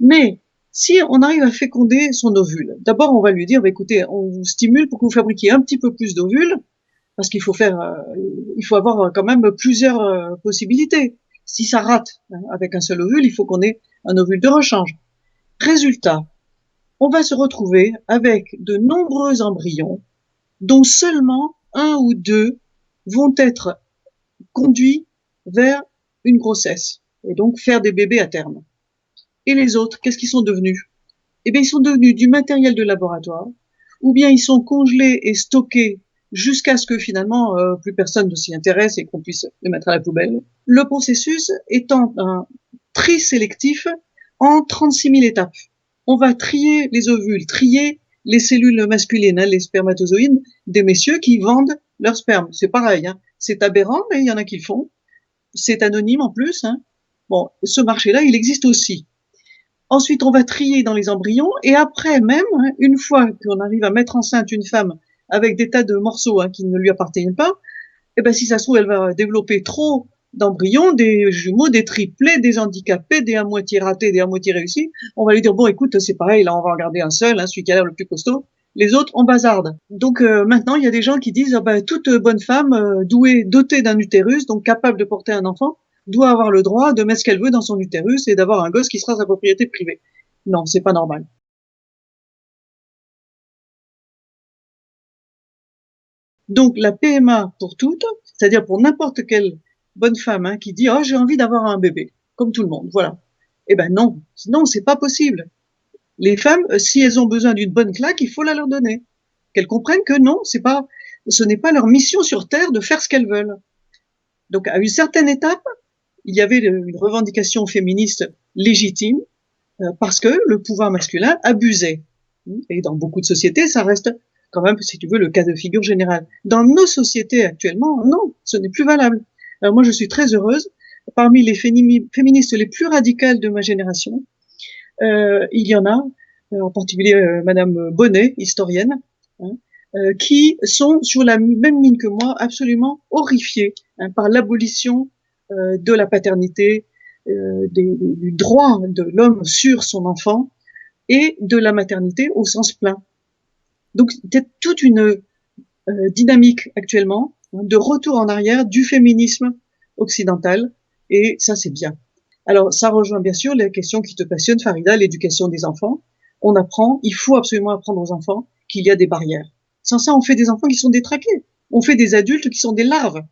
Mais si on arrive à féconder son ovule, d'abord on va lui dire, bah, écoutez, on vous stimule pour que vous fabriquiez un petit peu plus d'ovules, parce qu'il faut il faut avoir quand même plusieurs possibilités. Si ça rate hein, avec un seul ovule, il faut qu'on ait un ovule de rechange. Résultat, on va se retrouver avec de nombreux embryons dont seulement 1 ou 2 vont être conduits vers une grossesse et donc faire des bébés à terme. Et les autres, qu'est-ce qu'ils sont devenus? Eh bien, ils sont devenus du matériel de laboratoire, ou bien ils sont congelés et stockés jusqu'à ce que finalement plus personne ne s'y intéresse et qu'on puisse les mettre à la poubelle. Le processus étant un tri sélectif en 36 000 étapes. On va trier les ovules, trier les cellules masculines, les spermatozoïdes des messieurs qui vendent leur sperme. C'est pareil, c'est aberrant, mais il y en a qui le font. C'est anonyme en plus. Bon, ce marché-là, il existe aussi. Ensuite, on va trier dans les embryons et après même, une fois qu'on arrive à mettre enceinte une femme avec des tas de morceaux qui ne lui appartiennent pas, et ben si ça se trouve, elle va développer trop d'embryons, des jumeaux, des triplés, des handicapés, des à moitié ratés, des à moitié réussis. On va lui dire bon, écoute, c'est pareil, là, on va en garder un seul, celui qui a l'air le plus costaud. Les autres, on bazarde. Donc maintenant, il y a des gens qui disent toute bonne femme dotée d'un utérus, donc capable de porter un enfant, doit avoir le droit de mettre ce qu'elle veut dans son utérus et d'avoir un gosse qui sera sa propriété privée. Non, c'est pas normal. Donc la PMA pour toutes, c'est-à-dire pour n'importe quelle bonne femme qui dit j'ai envie d'avoir un bébé, comme tout le monde, voilà. Eh ben non, c'est pas possible. Les femmes, si elles ont besoin d'une bonne claque, il faut la leur donner. Qu'elles comprennent que non, ce n'est pas leur mission sur Terre de faire ce qu'elles veulent. Donc à une certaine étape, il y avait une revendication féministe légitime parce que le pouvoir masculin abusait. Et dans beaucoup de sociétés, ça reste quand même, si tu veux, le cas de figure général. Dans nos sociétés actuellement, non, ce n'est plus valable. Alors moi, je suis très heureuse. Parmi les féministes les plus radicales de ma génération, il y en a, en particulier Madame Bonnet, historienne, qui sont sur la même ligne que moi, absolument horrifiées par l'abolition de la paternité, du droit de l'homme sur son enfant et de la maternité au sens plein. Donc, il y a toute une dynamique actuellement de retour en arrière du féminisme occidental, et ça, c'est bien. Alors, ça rejoint bien sûr les questions qui te passionnent, Farida, l'éducation des enfants. Il faut absolument apprendre aux enfants qu'il y a des barrières. Sans ça, on fait des enfants qui sont détraqués. On fait des adultes qui sont des larves.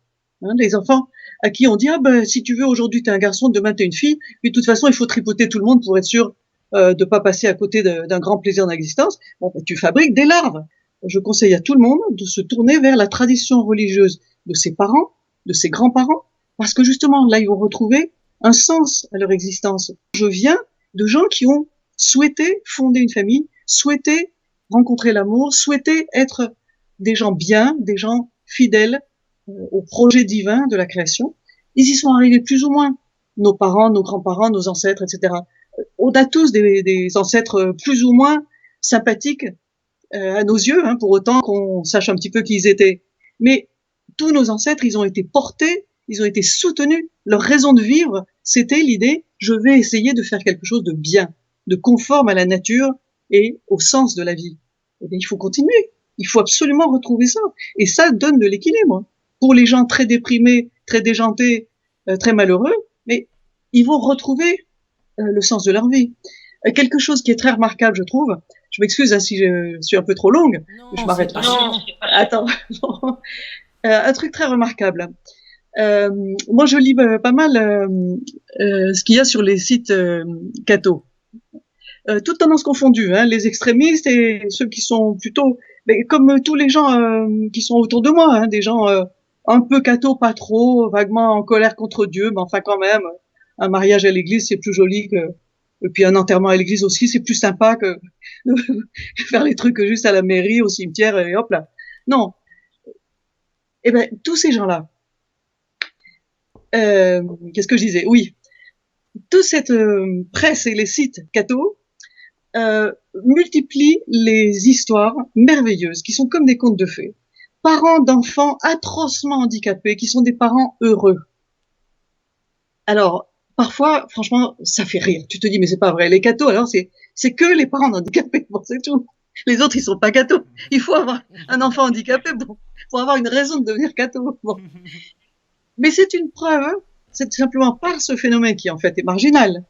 Des enfants à qui on dit si tu veux, aujourd'hui t'es un garçon, demain t'es une fille, puis de toute façon il faut tripoter tout le monde pour être sûr de pas passer à côté d'un grand plaisir d'existence. Bon, tu fabriques des larves. Je conseille à tout le monde de se tourner vers la tradition religieuse de ses parents, de ses grands-parents, parce que justement là ils vont retrouver un sens à leur existence. Je viens de gens qui ont souhaité fonder une famille, souhaité rencontrer l'amour, souhaité être des gens bien, des gens fidèles au projet divin de la création. Ils y sont arrivés plus ou moins. Nos parents, nos grands-parents, nos ancêtres, etc. On a tous des ancêtres plus ou moins sympathiques à nos yeux, pour autant qu'on sache un petit peu qui ils étaient. Mais tous nos ancêtres, ils ont été portés, ils ont été soutenus. Leur raison de vivre, c'était l'idée, je vais essayer de faire quelque chose de bien, de conforme à la nature et au sens de la vie. Et bien, il faut continuer. Il faut absolument retrouver ça. Et ça donne de l'équilibre. Pour les gens très déprimés, très déjantés, très malheureux, mais ils vont retrouver le sens de leur vie. Quelque chose qui est très remarquable, je trouve. Je m'excuse si je suis un peu trop longue. Non, je m'arrête. Attends. Un truc très remarquable. Moi, je lis pas mal ce qu'il y a sur les sites catho. Toutes tendances confondues, les extrémistes et ceux qui sont plutôt, mais comme tous les gens qui sont autour de moi, des gens un peu catho, pas trop, vaguement en colère contre Dieu, mais enfin quand même, un mariage à l'église c'est plus joli et puis un enterrement à l'église aussi c'est plus sympa que de faire les trucs juste à la mairie, au cimetière et hop là. Non. Eh ben tous ces gens-là. Qu'est-ce que je disais? Oui. Toute cette presse et les sites catho multiplient les histoires merveilleuses qui sont comme des contes de fées. Parents d'enfants atrocement handicapés qui sont des parents heureux. Alors, parfois, franchement, ça fait rire. Tu te dis, mais c'est pas vrai. Les cathos, alors, c'est que les parents handicapés. Bon, c'est tout. Les autres, ils sont pas cathos. Il faut avoir un enfant handicapé pour avoir une raison de devenir catho. Bon. Mais c'est une preuve, c'est simplement par ce phénomène qui, en fait, est marginal.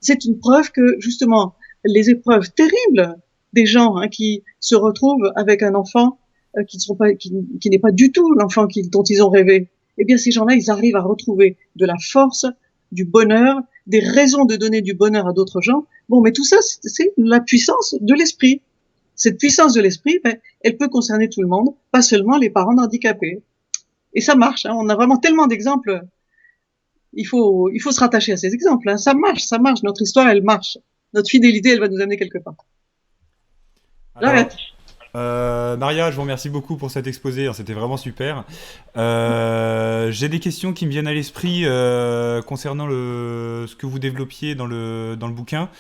C'est une preuve que, justement, les épreuves terribles des gens qui se retrouvent avec un enfant qui n'est pas du tout l'enfant dont ils ont rêvé, eh bien ces gens-là, ils arrivent à retrouver de la force, du bonheur, des raisons de donner du bonheur à d'autres gens. Bon, mais tout ça, c'est la puissance de l'esprit. cette puissance de l'esprit, ben, elle peut concerner tout le monde, pas seulement les parents handicapés. Et ça marche, hein, on a vraiment tellement d'exemples. Il faut se rattacher à ces exemples. Hein. Ça marche. Notre histoire, elle marche. Notre fidélité, elle va nous amener quelque part. Alors, J'arrête. Maria, je vous remercie beaucoup pour cet exposé, hein, c'était vraiment super. J'ai des questions qui me viennent à l'esprit concernant ce que vous développiez dans le bouquin.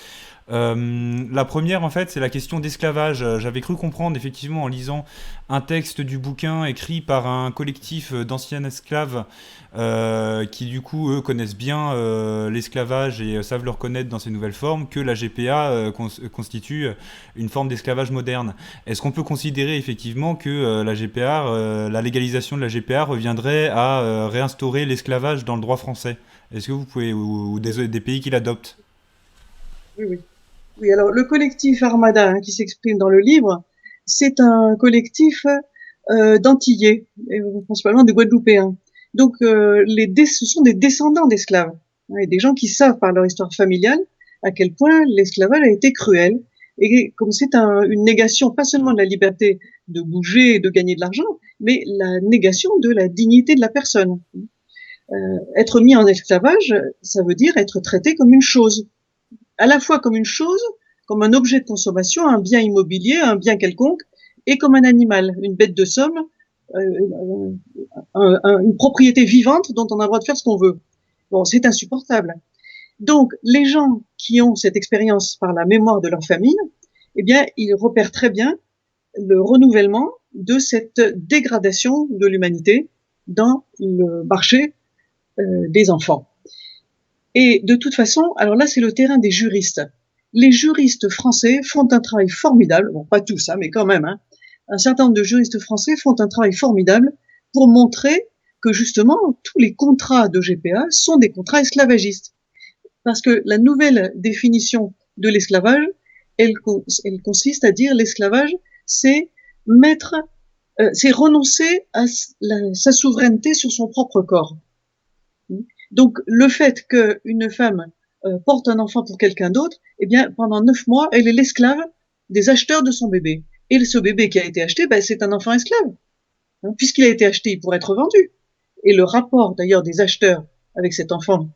La première, en fait, c'est la question d'esclavage. J'avais cru comprendre, effectivement, en lisant un texte du bouquin écrit par un collectif d'anciens esclaves qui, du coup, eux, connaissent bien l'esclavage et savent le reconnaître dans ses nouvelles formes, que la GPA constitue une forme d'esclavage moderne. Est-ce qu'on peut considérer, effectivement, que la GPA, la légalisation de la GPA reviendrait à réinstaurer l'esclavage dans le droit français? Est-ce que vous pouvez, ou des pays qui l'adoptent? Oui, oui. Oui, alors le collectif Armada, hein, qui s'exprime dans le livre, c'est un collectif d'Antillais, principalement de Guadeloupéens. Donc ce sont des descendants d'esclaves, hein, et des gens qui savent par leur histoire familiale à quel point l'esclavage a été cruel. Et comme c'est une négation pas seulement de la liberté de bouger et de gagner de l'argent, mais la négation de la dignité de la personne. Être mis en esclavage, ça veut dire être traité comme une chose, à la fois comme une chose, comme un objet de consommation, un bien immobilier, un bien quelconque, et comme un animal, une bête de somme, une propriété vivante dont on a le droit de faire ce qu'on veut. Bon, c'est insupportable. Donc, les gens qui ont cette expérience par la mémoire de leur famille, eh bien, ils repèrent très bien le renouvellement de cette dégradation de l'humanité dans le marché des enfants. Et de toute façon, alors là, c'est le terrain des juristes. Les juristes français font un travail formidable, bon, pas tous, hein, mais quand même, hein, un certain nombre de juristes français font un travail formidable pour montrer que justement, tous les contrats de GPA sont des contrats esclavagistes. Parce que la nouvelle définition de l'esclavage, elle consiste à dire l'esclavage, c'est c'est renoncer à sa souveraineté sur son propre corps. Donc, le fait qu'une femme porte un enfant pour quelqu'un d'autre, eh bien, pendant 9 mois, elle est l'esclave des acheteurs de son bébé. Et ce bébé qui a été acheté, ben, c'est un enfant esclave. Hein, puisqu'il a été acheté, il pourrait être vendu. Et le rapport, d'ailleurs, des acheteurs avec cet enfant,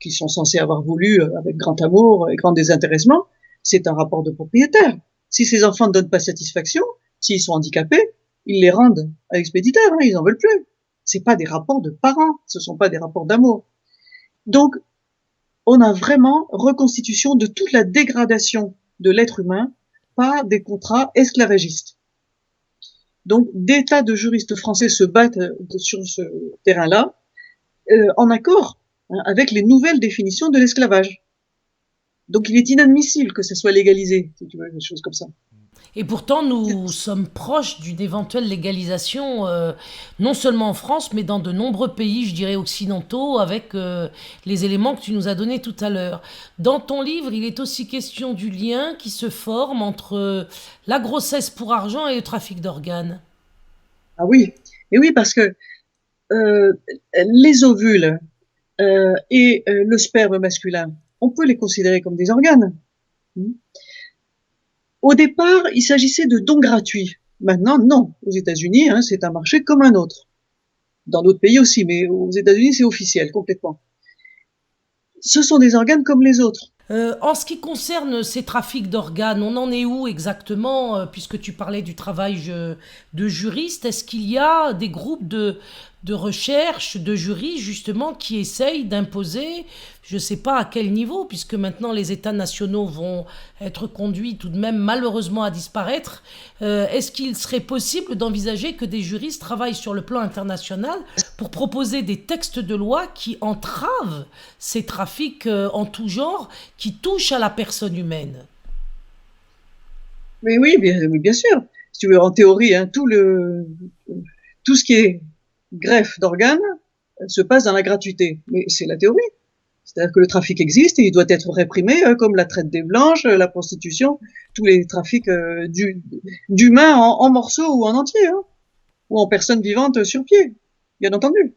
qui sont censés avoir voulu avec grand amour et grand désintéressement, c'est un rapport de propriétaire. Si ces enfants ne donnent pas satisfaction, s'ils sont handicapés, ils les rendent à l'expéditeur, hein, ils n'en veulent plus. C'est pas des rapports de parents, ce sont pas des rapports d'amour. Donc, on a vraiment reconstitution de toute la dégradation de l'être humain par des contrats esclavagistes. Donc, des tas de juristes français se battent sur ce terrain-là, en accord, hein, avec les nouvelles définitions de l'esclavage. Donc, il est inadmissible que ça soit légalisé, si tu veux, des choses comme ça. Et pourtant, nous sommes proches d'une éventuelle légalisation, non seulement en France, mais dans de nombreux pays, je dirais, occidentaux, avec les éléments que tu nous as donnés tout à l'heure. Dans ton livre, il est aussi question du lien qui se forme entre la grossesse pour argent et le trafic d'organes. Ah oui, et oui, parce que les ovules et le sperme masculin, on peut les considérer comme des organes. Au départ, il s'agissait de dons gratuits. Maintenant, non. Aux États-Unis, hein, c'est un marché comme un autre. Dans d'autres pays aussi, mais aux États-Unis, c'est officiel, complètement. Ce sont des organes comme les autres. En ce qui concerne ces trafics d'organes, on en est où exactement, puisque tu parlais du travail de juriste? Est-ce qu'il y a des groupes de recherche, de juristes justement, qui essayent d'imposer, je ne sais pas à quel niveau, puisque maintenant les États nationaux vont être conduits tout de même malheureusement à disparaître, est-ce qu'il serait possible d'envisager que des juristes travaillent sur le plan international pour proposer des textes de loi qui entravent ces trafics en tout genre, qui touchent à la personne humaine? Mais oui, bien sûr. Si tu veux, en théorie, hein, tout ce qui est greffe d'organes se passe dans la gratuité. Mais c'est la théorie. C'est-à-dire que le trafic existe et il doit être réprimé, comme la traite des blanches, la prostitution, tous les trafics d'humains en morceaux ou en entier, hein, ou en personnes vivantes sur pied, bien entendu.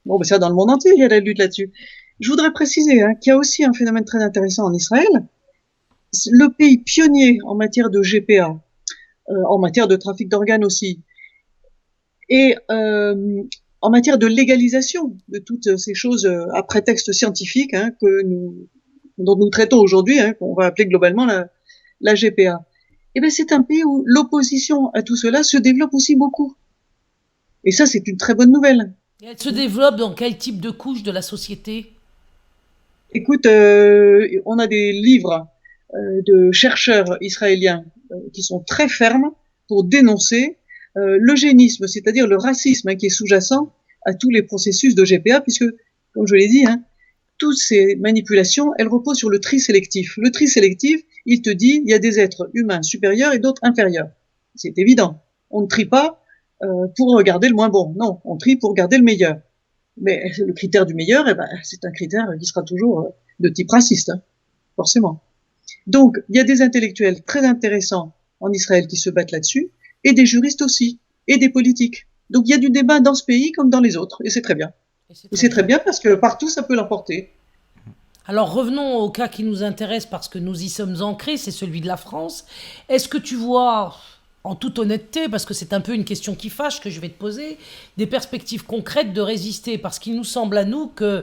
Bon, ben ça, dans le monde entier, il y a la lutte là-dessus. Je voudrais préciser hein, qu'il y a aussi un phénomène très intéressant en Israël. Le pays pionnier en matière de GPA en matière de trafic d'organes aussi. Et en matière de légalisation de toutes ces choses à prétexte scientifique dont nous traitons aujourd'hui, qu'on va appeler globalement la GPA. Eh bien, c'est un pays où l'opposition à tout cela se développe aussi beaucoup. Et ça, c'est une très bonne nouvelle. Et elle se développe dans quel type de couche de la société? Écoute, on a des livres de chercheurs israéliens qui sont très fermes pour dénoncer l'eugénisme, c'est-à-dire le racisme qui est sous-jacent à tous les processus de GPA, puisque, comme je l'ai dit, toutes ces manipulations, elles reposent sur le tri sélectif. Le tri sélectif, il te dit, il y a des êtres humains supérieurs et d'autres inférieurs. C'est évident. On ne trie pas pour regarder le moins bon. Non, on trie pour regarder le meilleur. Mais le critère du meilleur, c'est un critère qui sera toujours de type raciste, forcément. Donc, il y a des intellectuels très intéressants en Israël qui se battent là-dessus, et des juristes aussi, et des politiques. Donc, il y a du débat dans ce pays comme dans les autres, et c'est très bien. Et c'est très bien parce que partout, ça peut l'emporter. Alors revenons au cas qui nous intéresse parce que nous y sommes ancrés, c'est celui de la France. Est-ce que tu vois, en toute honnêteté, parce que c'est un peu une question qui fâche que je vais te poser, des perspectives concrètes de résister? Parce qu'il nous semble à nous que,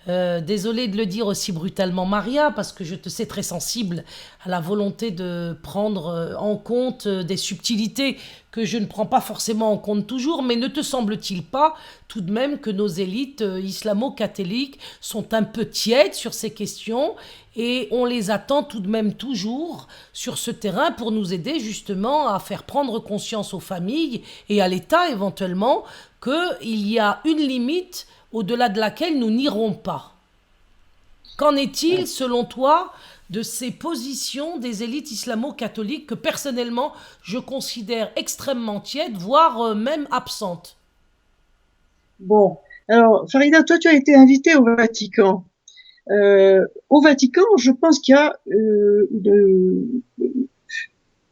désolé de le dire aussi brutalement Maria, parce que je te sais très sensible à la volonté de prendre en compte des subtilités que je ne prends pas forcément en compte toujours, mais ne te semble-t-il pas tout de même que nos élites islamo-catholiques sont un peu tièdes sur ces questions et on les attend tout de même toujours sur ce terrain pour nous aider justement à faire prendre conscience aux familles et à l'État éventuellement qu'il y a une limite au-delà de laquelle nous n'irons pas. Qu'en est-il, selon toi, de ces positions des élites islamo-catholiques que personnellement je considère extrêmement tièdes, voire même absentes? Bon, alors Farida, toi tu as été invitée au Vatican. Au Vatican, je pense qu'il y a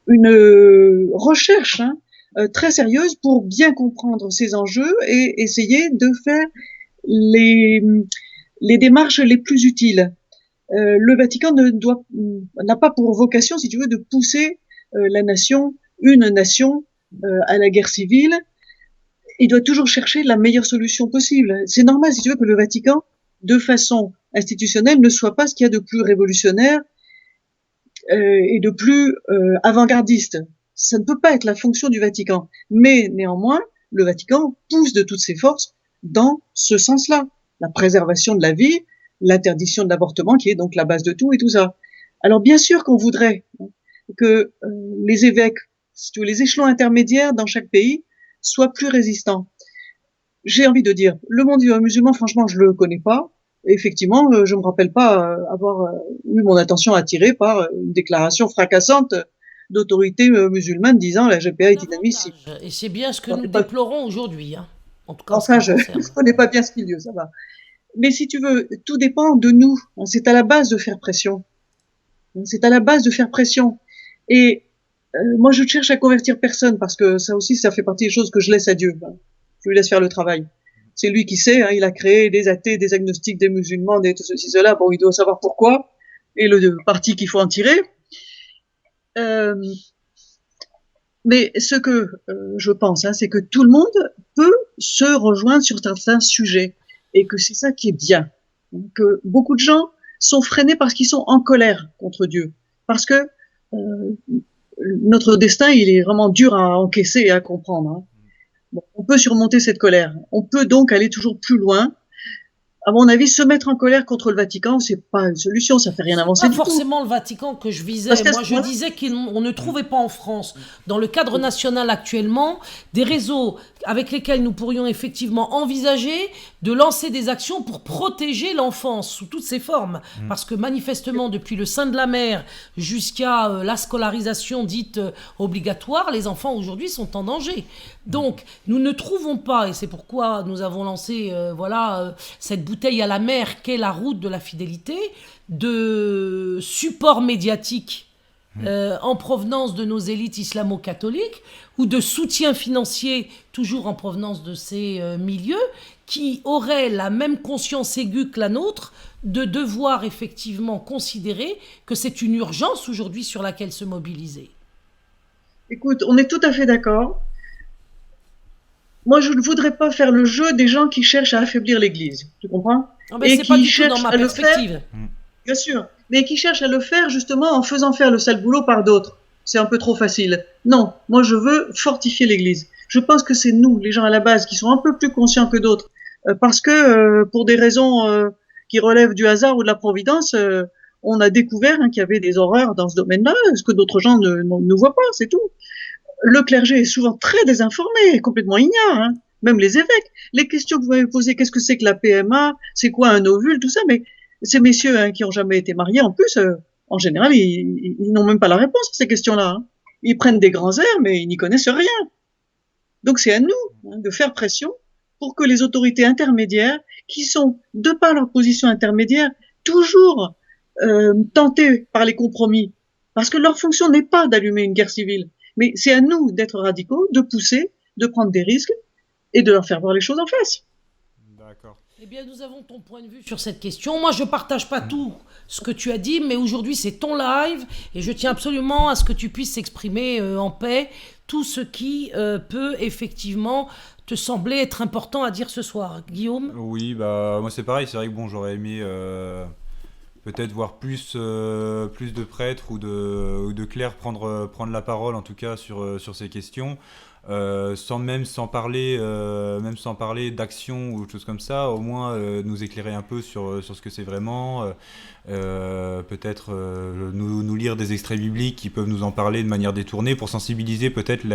une recherche très sérieuse pour bien comprendre ces enjeux et essayer de faire les démarches les plus utiles. Le Vatican n'a pas pour vocation, si tu veux, de pousser une nation à la guerre civile. Il doit toujours chercher la meilleure solution possible. C'est normal, si tu veux, que le Vatican, de façon institutionnelle, ne soit pas ce qu'il y a de plus révolutionnaire et de plus avant-gardiste. Ça ne peut pas être la fonction du Vatican. Mais néanmoins, le Vatican pousse de toutes ses forces dans ce sens-là. La préservation de la vie, l'interdiction de l'avortement, qui est donc la base de tout et tout ça. Alors bien sûr qu'on voudrait que les évêques, les échelons intermédiaires dans chaque pays soient plus résistants. J'ai envie de dire, le monde musulman, franchement, je le connais pas. Effectivement, je me rappelle pas avoir eu mon attention attirée par une déclaration fracassante d'autorité musulmane disant la GPA est inadmissible. Et c'est bien ce que nous déplorons aujourd'hui. En tout cas, enfin, je connais pas bien ce milieu, ça va. Mais si tu veux, tout dépend de nous. C'est à la base de faire pression. C'est à la base de faire pression. Et moi, je cherche à convertir personne parce que ça aussi, ça fait partie des choses que je laisse à Dieu. Je lui laisse faire le travail. C'est lui qui sait. Il a créé des athées, des agnostiques, des musulmans, des tout ceci, cela. Bon, il doit savoir pourquoi et le parti qu'il faut en tirer. Mais ce que je pense, c'est que tout le monde peut se rejoindre sur certains sujets et que c'est ça qui est bien. Que beaucoup de gens sont freinés parce qu'ils sont en colère contre Dieu, parce que notre destin, il est vraiment dur à encaisser et à comprendre. Bon, on peut surmonter cette colère. On peut donc aller toujours plus loin. À mon avis, se mettre en colère contre le Vatican, c'est pas une solution, ça fait rien avancer du tout. Pas forcément le Vatican que je visais. Moi, je disais qu'on ne trouvait pas en France, dans le cadre national actuellement, des réseaux avec lesquels nous pourrions effectivement envisager de lancer des actions pour protéger l'enfance sous toutes ses formes. Parce que manifestement, depuis le sein de la mère jusqu'à la scolarisation dite obligatoire, les enfants aujourd'hui sont en danger. Donc, nous ne trouvons pas, et c'est pourquoi nous avons lancé cette bouteille à la mer qu'est la route de la fidélité, de support médiatique en provenance de nos élites islamo-catholiques ou de soutien financier toujours en provenance de ces milieux qui auraient la même conscience aiguë que la nôtre de devoir effectivement considérer que c'est une urgence aujourd'hui sur laquelle se mobiliser. Écoute, on est tout à fait d'accord. Moi, je ne voudrais pas faire le jeu des gens qui cherchent à affaiblir l'Église, tu comprends? Ah ben, Et c'est pas qui du tout dans cherchent ma à le faire, perspective. bien sûr, mais qui cherchent à le faire justement en faisant faire le sale boulot par d'autres. C'est un peu trop facile. Non, moi je veux fortifier l'Église. Je pense que c'est nous, les gens à la base, qui sont un peu plus conscients que d'autres, parce que pour des raisons qui relèvent du hasard ou de la providence, on a découvert qu'il y avait des horreurs dans ce domaine-là, ce que d'autres gens ne voient pas, c'est tout. Le clergé est souvent très désinformé, complètement ignare, hein. Même les évêques. Les questions que vous m'avez posées, qu'est-ce que c'est que la PMA, c'est quoi un ovule, tout ça, mais ces messieurs qui ont jamais été mariés, en plus, en général, ils n'ont même pas la réponse à ces questions-là, hein. Ils prennent des grands airs, mais ils n'y connaissent rien. Donc c'est à nous de faire pression pour que les autorités intermédiaires, qui sont, de par leur position intermédiaire, toujours tentées par les compromis, parce que leur fonction n'est pas d'allumer une guerre civile, mais c'est à nous d'être radicaux, de pousser, de prendre des risques et de leur faire voir les choses en face. D'accord. Eh bien, nous avons ton point de vue sur cette question. Moi, je ne partage pas tout ce que tu as dit, mais aujourd'hui, c'est ton live et je tiens absolument à ce que tu puisses s'exprimer en paix tout ce qui peut effectivement te sembler être important à dire ce soir. Guillaume? Oui, bah moi c'est pareil, c'est vrai que bon, j'aurais aimé peut-être voir plus de prêtres ou de clercs prendre la parole en tout cas sur ces questions. Même sans parler d'action ou de choses comme ça, au moins nous éclairer un peu sur ce que c'est vraiment, peut-être nous lire des extraits bibliques qui peuvent nous en parler de manière détournée pour sensibiliser peut-être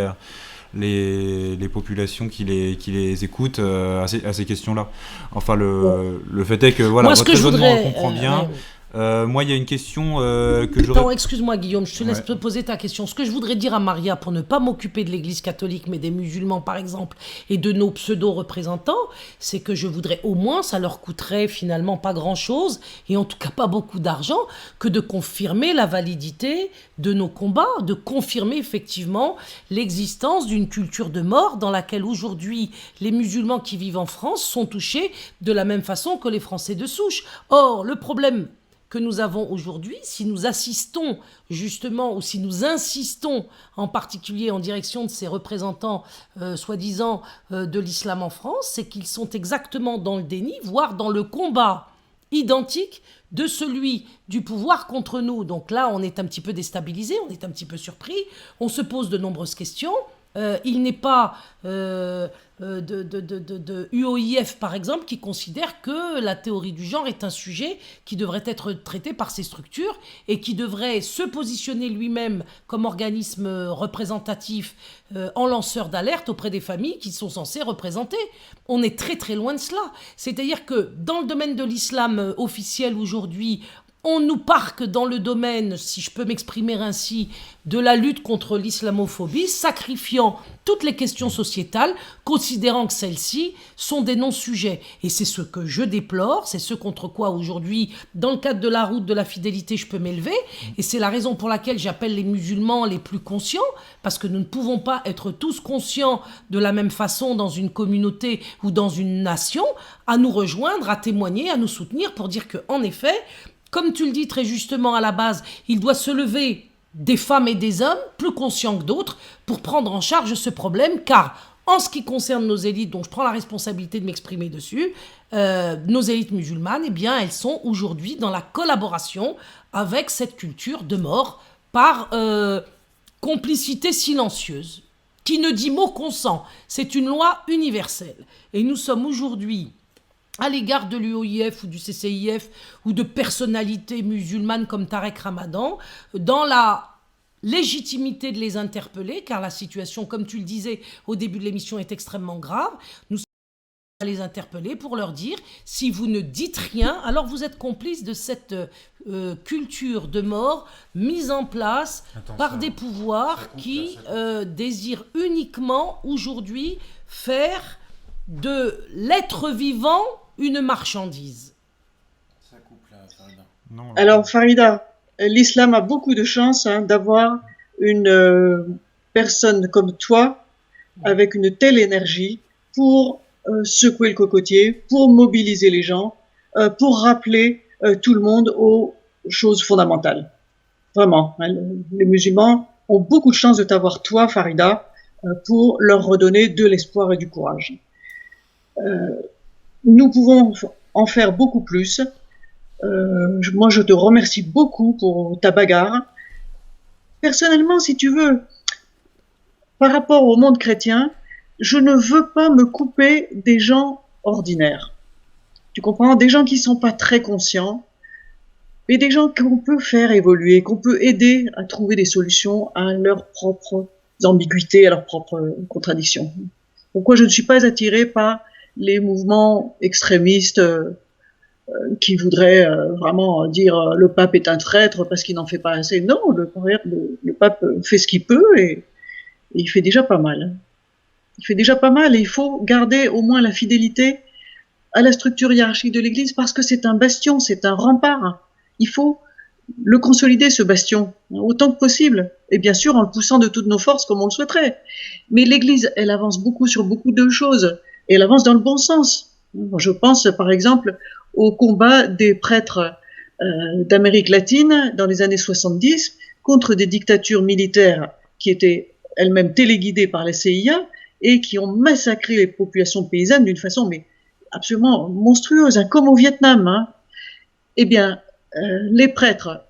les populations qui les écoutent à ces questions-là. Enfin, le fait est que voilà, Moi, ce votre que je raisonnement, on le voudrais. comprend bien. Moi, il y a une question que j'aurais... Attends, excuse-moi Guillaume, je te laisse Ouais. te poser ta question. Ce que je voudrais dire à Maria, pour ne pas m'occuper de l'Église catholique, mais des musulmans par exemple, et de nos pseudo-représentants, c'est que je voudrais au moins, ça leur coûterait finalement pas grand-chose, et en tout cas pas beaucoup d'argent, que de confirmer la validité de nos combats, de confirmer effectivement l'existence d'une culture de mort dans laquelle aujourd'hui les musulmans qui vivent en France sont touchés de la même façon que les Français de souche. Or, le problème que nous avons aujourd'hui, si nous assistons justement ou si nous insistons en particulier en direction de ces représentants soi-disant de l'islam en France, c'est qu'ils sont exactement dans le déni, voire dans le combat identique de celui du pouvoir contre nous. Donc là, on est un petit peu déstabilisé, on est un petit peu surpris, on se pose de nombreuses questions. Il n'est pas de UOIF, par exemple, qui considère que la théorie du genre est un sujet qui devrait être traité par ces structures et qui devrait se positionner lui-même comme organisme représentatif en lanceur d'alerte auprès des familles qui sont censées représenter. On est très très loin de cela. C'est-à-dire que dans le domaine de l'islam officiel aujourd'hui, on nous parque dans le domaine, si je peux m'exprimer ainsi, de la lutte contre l'islamophobie, sacrifiant toutes les questions sociétales, considérant que celles-ci sont des non-sujets. Et c'est ce que je déplore, c'est ce contre quoi aujourd'hui, dans le cadre de la route de la fidélité, je peux m'élever. Et c'est la raison pour laquelle j'appelle les musulmans les plus conscients, parce que nous ne pouvons pas être tous conscients de la même façon dans une communauté ou dans une nation, à nous rejoindre, à témoigner, à nous soutenir pour dire qu'en effet, comme tu le dis très justement à la base, il doit se lever des femmes et des hommes, plus conscients que d'autres, pour prendre en charge ce problème, car en ce qui concerne nos élites, dont je prends la responsabilité de m'exprimer dessus, nos élites musulmanes, eh bien, elles sont aujourd'hui dans la collaboration avec cette culture de mort par complicité silencieuse, qui ne dit mot consent. C'est une loi universelle. Et nous sommes aujourd'hui à l'égard de l'UOIF ou du CCIF ou de personnalités musulmanes comme Tarek Ramadan, dans la légitimité de les interpeller, car la situation, comme tu le disais au début de l'émission, est extrêmement grave. Nous sommes à les interpeller pour leur dire, si vous ne dites rien, alors vous êtes complices de cette culture de mort mise en place par des pouvoirs qui désirent uniquement aujourd'hui faire de l'être vivant une marchandise. Ça coupe là, Farida. Non, Alors, Farida, l'islam a beaucoup de chance d'avoir une personne comme toi, avec une telle énergie, pour secouer le cocotier, pour mobiliser les gens, pour rappeler tout le monde aux choses fondamentales. Vraiment, hein, les musulmans ont beaucoup de chance de t'avoir, toi, Farida, pour leur redonner de l'espoir et du courage. Nous pouvons en faire beaucoup plus. Moi, je te remercie beaucoup pour ta bagarre. Personnellement, si tu veux, par rapport au monde chrétien, je ne veux pas me couper des gens ordinaires. Tu comprends? Des gens qui sont pas très conscients, mais des gens qu'on peut faire évoluer, qu'on peut aider à trouver des solutions à leurs propres ambiguïtés, à leurs propres contradictions. Pourquoi je ne suis pas attirée par les mouvements extrémistes qui voudraient vraiment dire le pape est un traître parce qu'il n'en fait pas assez. Non, le pape fait ce qu'il peut et il fait déjà pas mal. Il fait déjà pas mal et il faut garder au moins la fidélité à la structure hiérarchique de l'Église parce que c'est un bastion, c'est un rempart. Il faut le consolider, ce bastion, autant que possible. Et bien sûr, en le poussant de toutes nos forces, comme on le souhaiterait. Mais l'Église, elle avance beaucoup sur beaucoup de choses. Et elle avance dans le bon sens. Je pense, par exemple, au combat des prêtres d'Amérique latine dans les années 70 contre des dictatures militaires qui étaient elles-mêmes téléguidées par la CIA et qui ont massacré les populations paysannes d'une façon mais absolument monstrueuse, hein, comme au Vietnam. Hein. Eh bien, les prêtres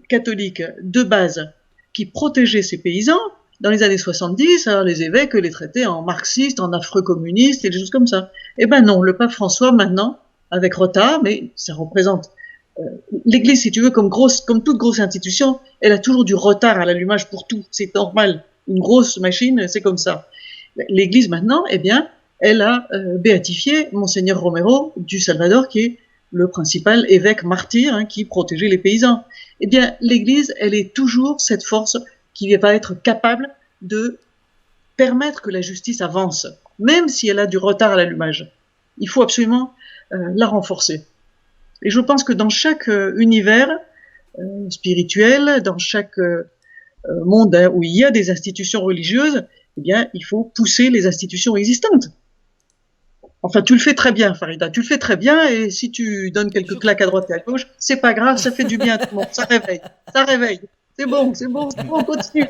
catholiques de base qui protégeaient ces paysans, dans les années 70, alors les évêques les traitaient en marxistes, en affreux communistes et des choses comme ça. Eh ben non, le pape François maintenant, avec retard, mais ça représente l'Église, si tu veux, comme toute grosse institution, elle a toujours du retard à l'allumage pour tout. C'est normal. Une grosse machine, c'est comme ça. L'Église maintenant, eh bien, elle a béatifié Monseigneur Romero du Salvador, qui est le principal évêque martyr qui protégeait les paysans. Eh bien, l'Église, elle est toujours cette force qui va être capable de permettre que la justice avance, même si elle a du retard à l'allumage. Il faut absolument la renforcer. Et je pense que dans chaque univers spirituel, dans chaque monde où il y a des institutions religieuses, eh bien, il faut pousser les institutions existantes. Enfin, tu le fais très bien, Farida. Tu le fais très bien, et si tu donnes quelques claques à droite et à gauche, c'est pas grave, ça fait du bien à tout le monde. Ça réveille, ça réveille. C'est bon, on continue.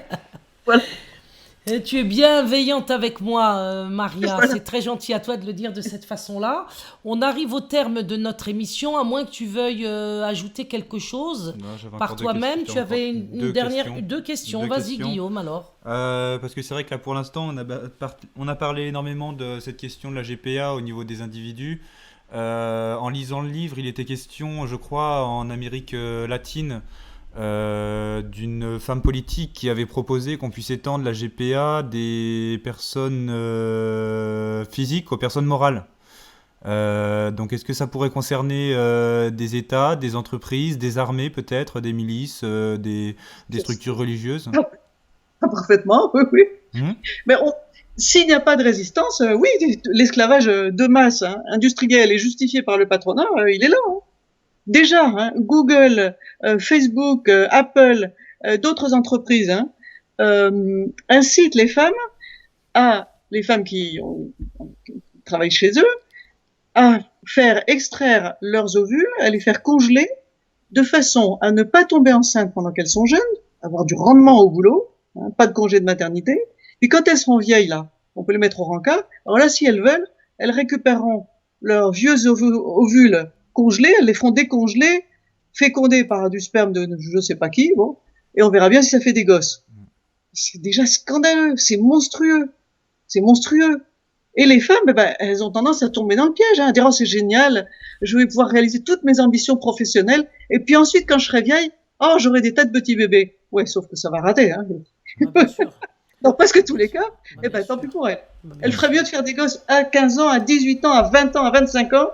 Voilà. Et tu es bienveillante avec moi, Maria. C'est très gentil à toi de le dire de cette façon-là. On arrive au terme de notre émission, à moins que tu veuilles ajouter quelque chose. Non, par toi-même. Tu avais deux questions. Vas-y, Guillaume, alors. Parce que c'est vrai que là, pour l'instant, on a parlé énormément de cette question de la GPA au niveau des individus. En lisant le livre, il était question, je crois, en Amérique latine, d'une femme politique qui avait proposé qu'on puisse étendre la GPA des personnes physiques aux personnes morales. Donc est-ce que ça pourrait concerner des États, des entreprises, des armées peut-être, des milices, des structures religieuses? Parfaitement, oui. Mais s'il n'y a pas de résistance, oui, l'esclavage de masse industriel et justifié par le patronat, il est là. Déjà, Google, Facebook, Apple, d'autres entreprises incitent les femmes qui travaillent chez eux, à faire extraire leurs ovules, à les faire congeler, de façon à ne pas tomber enceinte pendant qu'elles sont jeunes, avoir du rendement au boulot, pas de congé de maternité. Puis quand elles seront vieilles, là, on peut les mettre au rencard. Alors là, si elles veulent, elles récupéreront leurs vieux ovules congelés, elles les feront décongeler, fécondés par du sperme de je sais pas qui, bon, et on verra bien si ça fait des gosses. C'est déjà scandaleux, c'est monstrueux. Et les femmes, elles ont tendance à tomber dans le piège, à dire oh c'est génial, je vais pouvoir réaliser toutes mes ambitions professionnelles, et puis ensuite quand je serai vieille, oh j'aurai des tas de petits bébés. Ouais, sauf que ça va rater, Bien sûr. Dans presque tous les cas, tant pis pour elle. Elle ferait mieux de faire des gosses à 15 ans, à 18 ans, à 20 ans, à 25 ans.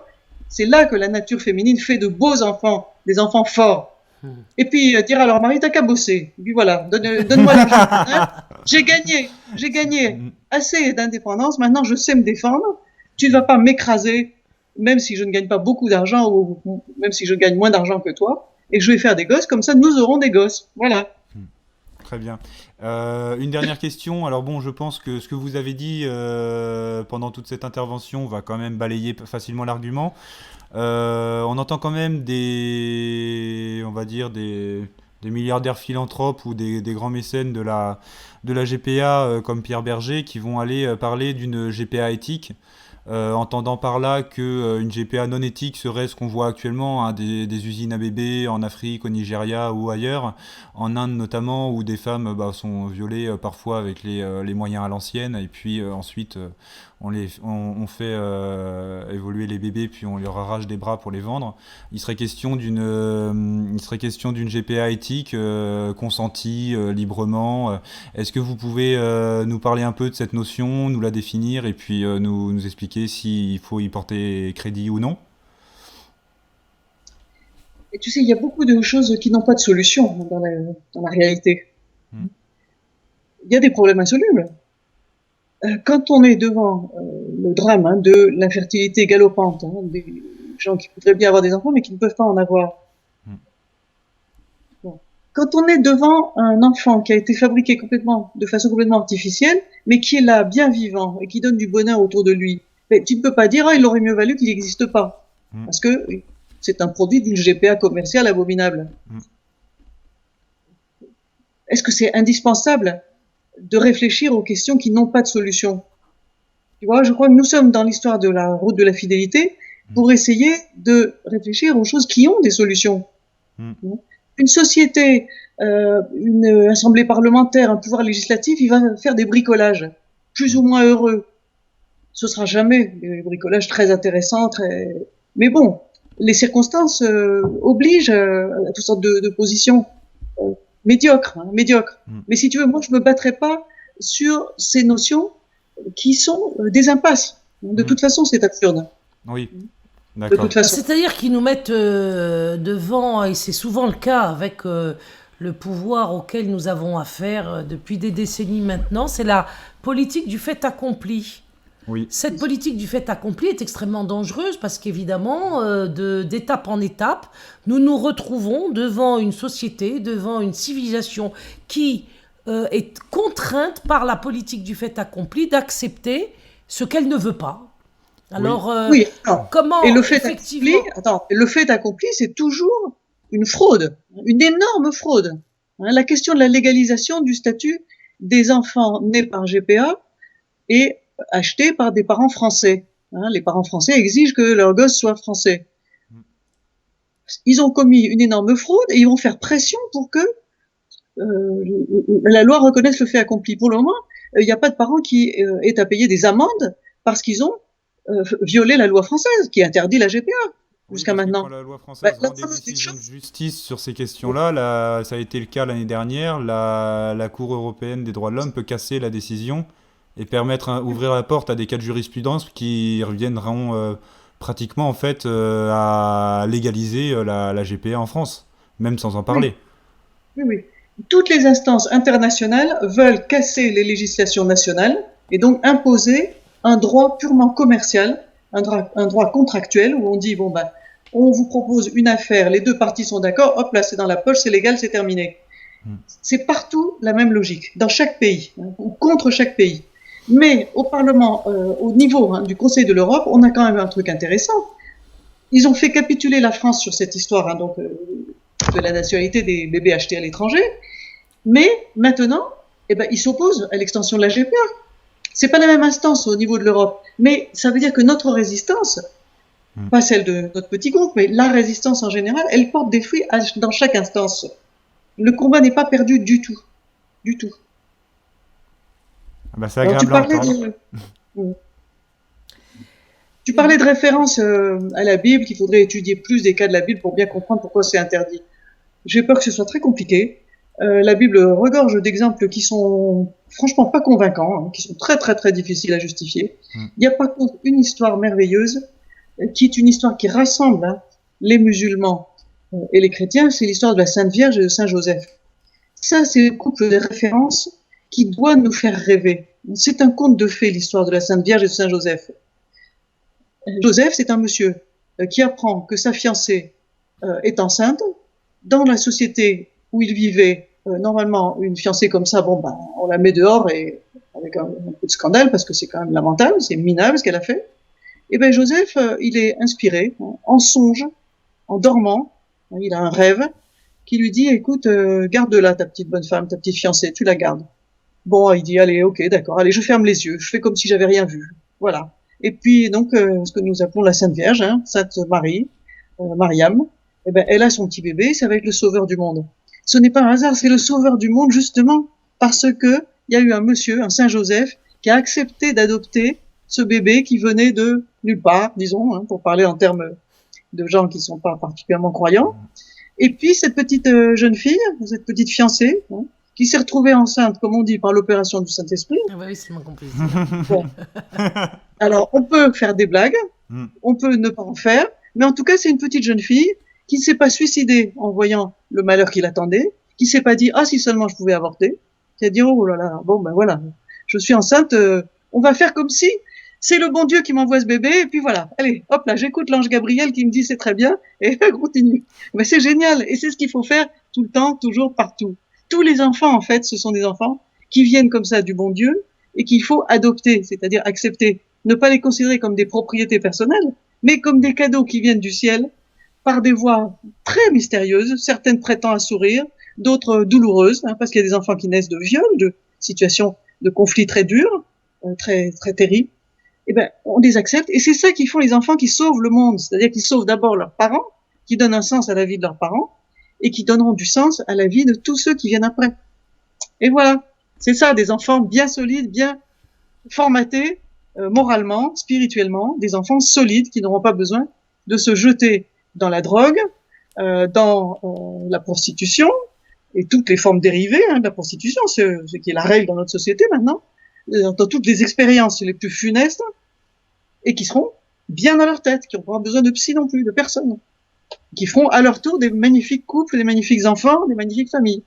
C'est là que la nature féminine fait de beaux enfants, des enfants forts. Et puis dire à leur mari, t'as qu'à bosser. Et puis voilà, donne-moi l'argent. J'ai gagné assez d'indépendance, maintenant je sais me défendre. Tu ne vas pas m'écraser, même si je ne gagne pas beaucoup d'argent, ou même si je gagne moins d'argent que toi, et je vais faire des gosses, comme ça nous aurons des gosses. Voilà. Très bien. Une dernière question. Alors bon, je pense que ce que vous avez dit pendant toute cette intervention va quand même balayer facilement l'argument. On entend quand même des des milliardaires philanthropes ou des grands mécènes de la GPA comme Pierre Berger qui vont aller parler d'une GPA éthique, entendant par là que une GPA non éthique serait ce qu'on voit actuellement, hein, des usines à bébés en Afrique, au Nigeria ou ailleurs, en Inde notamment, où des femmes sont violées parfois avec les moyens à l'ancienne, et puis ensuite on fait évoluer les bébés, puis on leur arrache des bras pour les vendre. Il serait question d'une GPA éthique, consentie librement. Est-ce que vous pouvez nous parler un peu de cette notion, nous la définir, et puis nous expliquer s'il faut y porter crédit ou non? Et tu sais, il y a beaucoup de choses qui n'ont pas de solution dans la réalité. Hmm. Il y a des problèmes insolubles. Quand on est devant le drame de l'infertilité galopante, des gens qui voudraient bien avoir des enfants mais qui ne peuvent pas en avoir. Hmm. Bon. Quand on est devant un enfant qui a été fabriqué de façon complètement artificielle, mais qui est là, bien vivant, et qui donne du bonheur autour de lui, mais tu ne peux pas dire il aurait mieux valu qu'il n'existe pas, parce que c'est un produit d'une GPA commerciale abominable. Est-ce que c'est indispensable de réfléchir aux questions qui n'ont pas de solution? Tu vois, je crois que nous sommes dans l'histoire de la route de la fidélité pour essayer de réfléchir aux choses qui ont des solutions. Une société, une assemblée parlementaire, un pouvoir législatif, il va faire des bricolages plus ou moins heureux. Ce sera jamais des bricolages très intéressants, mais bon, les circonstances obligent à toutes sortes de positions médiocres. Mais si tu veux, moi je me battrai pas sur ces notions qui sont des impasses. De toute façon, c'est absurde. Oui. De toute façon. C'est-à-dire qu'ils nous mettent devant, et c'est souvent le cas avec le pouvoir auquel nous avons affaire depuis des décennies maintenant, c'est la politique du fait accompli. Oui. Cette politique du fait accompli est extrêmement dangereuse parce qu'évidemment, d'étape en étape, nous nous retrouvons devant une société, devant une civilisation qui est contrainte par la politique du fait accompli d'accepter ce qu'elle ne veut pas. Alors, oui, comment et le fait effectivement... le fait accompli, c'est toujours une fraude, une énorme fraude. La question de la légalisation du statut des enfants nés par GPA et achetés par des parents français. Les parents français exigent que leurs gosses soient français. Ils ont commis une énorme fraude et ils vont faire pression pour que la loi reconnaisse le fait accompli. Pour le moment, il n'y a pas de parents qui aient à payer des amendes parce qu'ils ont violé la loi française qui interdit la GPA jusqu'à maintenant. Quand la loi française rend des décisions de justice sur ces questions-là, ça a été le cas l'année dernière, la Cour européenne des droits de l'homme peut casser la décision et ouvrir la porte à des cas de jurisprudence qui reviendront pratiquement en fait à légaliser la GPA en France, même sans en parler. Oui. Toutes les instances internationales veulent casser les législations nationales et donc imposer un droit purement commercial, un droit contractuel où on dit on vous propose une affaire, les deux parties sont d'accord, hop là c'est dans la poche, c'est légal, c'est terminé. C'est partout la même logique, dans chaque pays, ou contre chaque pays. Mais au Parlement, au niveau du Conseil de l'Europe, on a quand même un truc intéressant. Ils ont fait capituler la France sur cette histoire de la nationalité des bébés achetés à l'étranger, mais maintenant, ils s'opposent à l'extension de la GPA. C'est pas la même instance au niveau de l'Europe, mais ça veut dire que notre résistance, pas celle de notre petit groupe, mais la résistance en général, elle porte des fruits dans chaque instance. Le combat n'est pas perdu du tout. Du tout. C'est agréable à entendre. Tu parlais de référence à la Bible, qu'il faudrait étudier plus des cas de la Bible pour bien comprendre pourquoi c'est interdit. J'ai peur que ce soit très compliqué. La Bible regorge d'exemples qui sont franchement pas convaincants, qui sont très très très difficiles à justifier. Il y a par contre une histoire merveilleuse qui est une histoire qui rassemble les musulmans et les chrétiens, c'est l'histoire de la Sainte Vierge et de Saint Joseph. Ça, c'est le couple de références qui doit nous faire rêver. C'est un conte de fées, l'histoire de la Sainte Vierge et de Saint Joseph. Joseph, c'est un monsieur qui apprend que sa fiancée est enceinte. Dans la société où il vivait, normalement, une fiancée comme ça, on la met dehors et avec un peu de scandale parce que c'est quand même lamentable, c'est minable ce qu'elle a fait. Et Joseph, il est inspiré, en songe, en dormant, il a un rêve qui lui dit, écoute, garde-la, ta petite bonne femme, ta petite fiancée, tu la gardes. Bon, il dit, allez, ok, d'accord, allez, je ferme les yeux, je fais comme si j'avais rien vu. Voilà. Et puis, donc, ce que nous appelons la Sainte Vierge, hein, Sainte Marie, Mariam, eh ben, elle a son petit bébé, ça va être le sauveur du monde. Ce n'est pas un hasard, c'est le sauveur du monde, justement, parce que il y a eu un monsieur, un Saint Joseph, qui a accepté d'adopter ce bébé qui venait de nulle part, disons, hein, pour parler en termes de gens qui sont pas particulièrement croyants. Et puis, cette petite jeune fille, cette petite fiancée, hein, qui s'est retrouvée enceinte, comme on dit, par l'opération du Saint-Esprit. Ah bah oui, c'est moins compliqué. Bon. Alors, on peut faire des blagues, on peut ne pas en faire, mais en tout cas, c'est une petite jeune fille qui ne s'est pas suicidée en voyant le malheur qui l'attendait, qui s'est pas dit, ah, si seulement je pouvais avorter, qui a dit, oh là là, bon, ben voilà, je suis enceinte, on va faire comme si c'est le bon Dieu qui m'envoie ce bébé, et puis voilà, allez, hop là, j'écoute l'ange Gabriel qui me dit c'est très bien, et continue. Mais c'est génial, et c'est ce qu'il faut faire tout le temps, toujours, partout. Tous les enfants, en fait, ce sont des enfants qui viennent comme ça du bon Dieu, et qu'il faut adopter, c'est-à-dire accepter. Ne pas les considérer comme des propriétés personnelles, mais comme des cadeaux qui viennent du ciel, par des voies très mystérieuses, certaines prêtant à sourire, d'autres douloureuses, hein, parce qu'il y a des enfants qui naissent de viols, de situations de conflits très durs, très, très terribles. Eh ben, on les accepte, et c'est ça qu'ils font les enfants qui sauvent le monde, c'est-à-dire qu'ils sauvent d'abord leurs parents, qui donnent un sens à la vie de leurs parents, et qui donneront du sens à la vie de tous ceux qui viennent après. Et voilà, c'est ça, des enfants bien solides, bien formatés, moralement, spirituellement, des enfants solides qui n'auront pas besoin de se jeter dans la drogue, dans la prostitution, et toutes les formes dérivées de la prostitution, ce qui est la règle dans notre société maintenant, dans toutes les expériences les plus funestes, et qui seront bien dans leur tête, qui n'auront pas besoin de psy non plus, de personne, qui feront à leur tour des magnifiques couples, des magnifiques enfants, des magnifiques familles.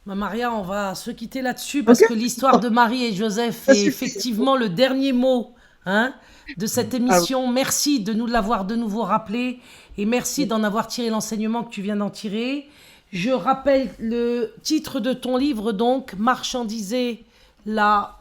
Maria, on va se quitter là-dessus parce que l'histoire de Marie et Joseph est effectivement le dernier mot de cette émission. Merci de nous l'avoir de nouveau rappelé et merci d'en avoir tiré l'enseignement que tu viens d'en tirer. Je rappelle le titre de ton livre, donc, Marchandiser la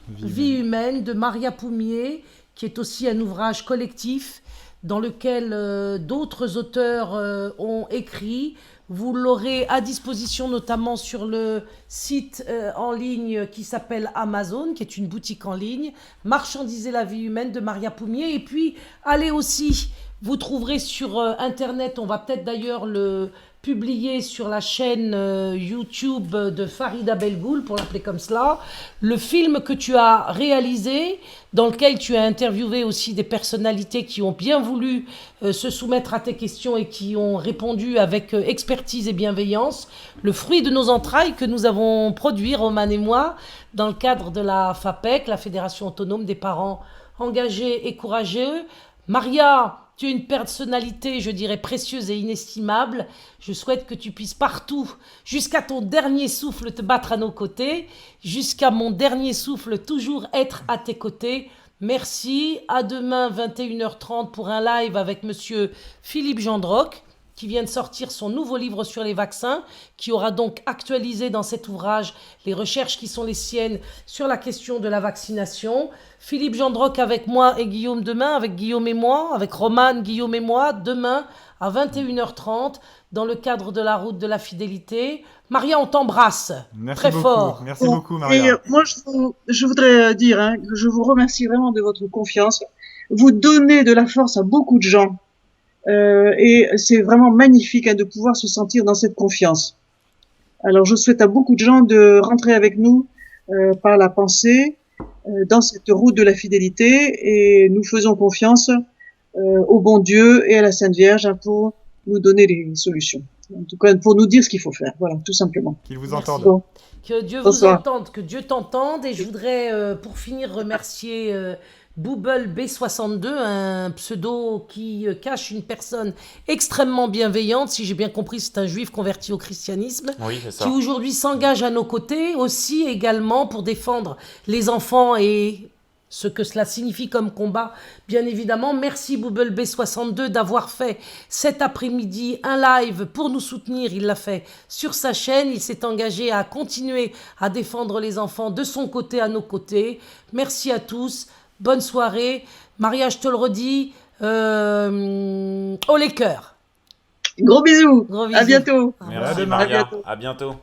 vie humaine de Maria Poumier, qui est aussi un ouvrage collectif dans lequel d'autres auteurs ont écrit. Vous l'aurez à disposition notamment sur le site en ligne qui s'appelle Amazon, qui est une boutique en ligne, Marchandiser la vie humaine de Maria Poumier. Et puis, allez aussi, vous trouverez sur Internet, on va peut-être d'ailleurs le publier sur la chaîne YouTube de Farida Belgoul, pour l'appeler comme cela, le film que tu as réalisé, dans lequel tu as interviewé aussi des personnalités qui ont bien voulu se soumettre à tes questions et qui ont répondu avec expertise et bienveillance. Le fruit de nos entrailles que nous avons produit, Romane et moi, dans le cadre de la FAPEC, la Fédération autonome des parents engagés et courageux. Maria, tu es une personnalité, je dirais, précieuse et inestimable. Je souhaite que tu puisses partout, jusqu'à ton dernier souffle, te battre à nos côtés, jusqu'à mon dernier souffle, toujours être à tes côtés. Merci. À demain, 21h30, pour un live avec monsieur Philippe Gendroc, qui vient de sortir son nouveau livre sur les vaccins, qui aura donc actualisé dans cet ouvrage les recherches qui sont les siennes sur la question de la vaccination. Philippe Gendroc avec moi et Guillaume demain, avec Guillaume et moi, avec Romane, Guillaume et moi, demain à 21h30, dans le cadre de la route de la fidélité. Maria, on t'embrasse très fort. Merci beaucoup, Maria. Et moi, je voudrais dire que je vous remercie vraiment de votre confiance. Vous donnez de la force à beaucoup de gens. Et c'est vraiment magnifique de pouvoir se sentir dans cette confiance. Alors je souhaite à beaucoup de gens de rentrer avec nous par la pensée dans cette route de la fidélité, et nous faisons confiance au bon Dieu et à la Sainte Vierge pour nous donner les solutions. En tout cas, pour nous dire ce qu'il faut faire. Voilà, tout simplement. Qu'il vous entende. Bon. Que Dieu Bonsoir. vous entende, que Dieu t'entende. Et je voudrais, pour finir, remercier Booble B62, un pseudo qui cache une personne extrêmement bienveillante. Si j'ai bien compris, c'est un juif converti au christianisme, Oui, c'est ça. qui aujourd'hui s'engage à nos côtés, aussi également pour défendre les enfants et ce que cela signifie comme combat, bien évidemment. Merci Booble B62 d'avoir fait cet après-midi un live pour nous soutenir. Il l'a fait sur sa chaîne. Il s'est engagé à continuer à défendre les enfants de son côté, à nos côtés. Merci à tous. Bonne soirée. Maria, je te le redis, haut les cœurs. Gros bisous. Gros À bisous. bientôt. Au revoir. Merci demain. Maria, bientôt. à bientôt.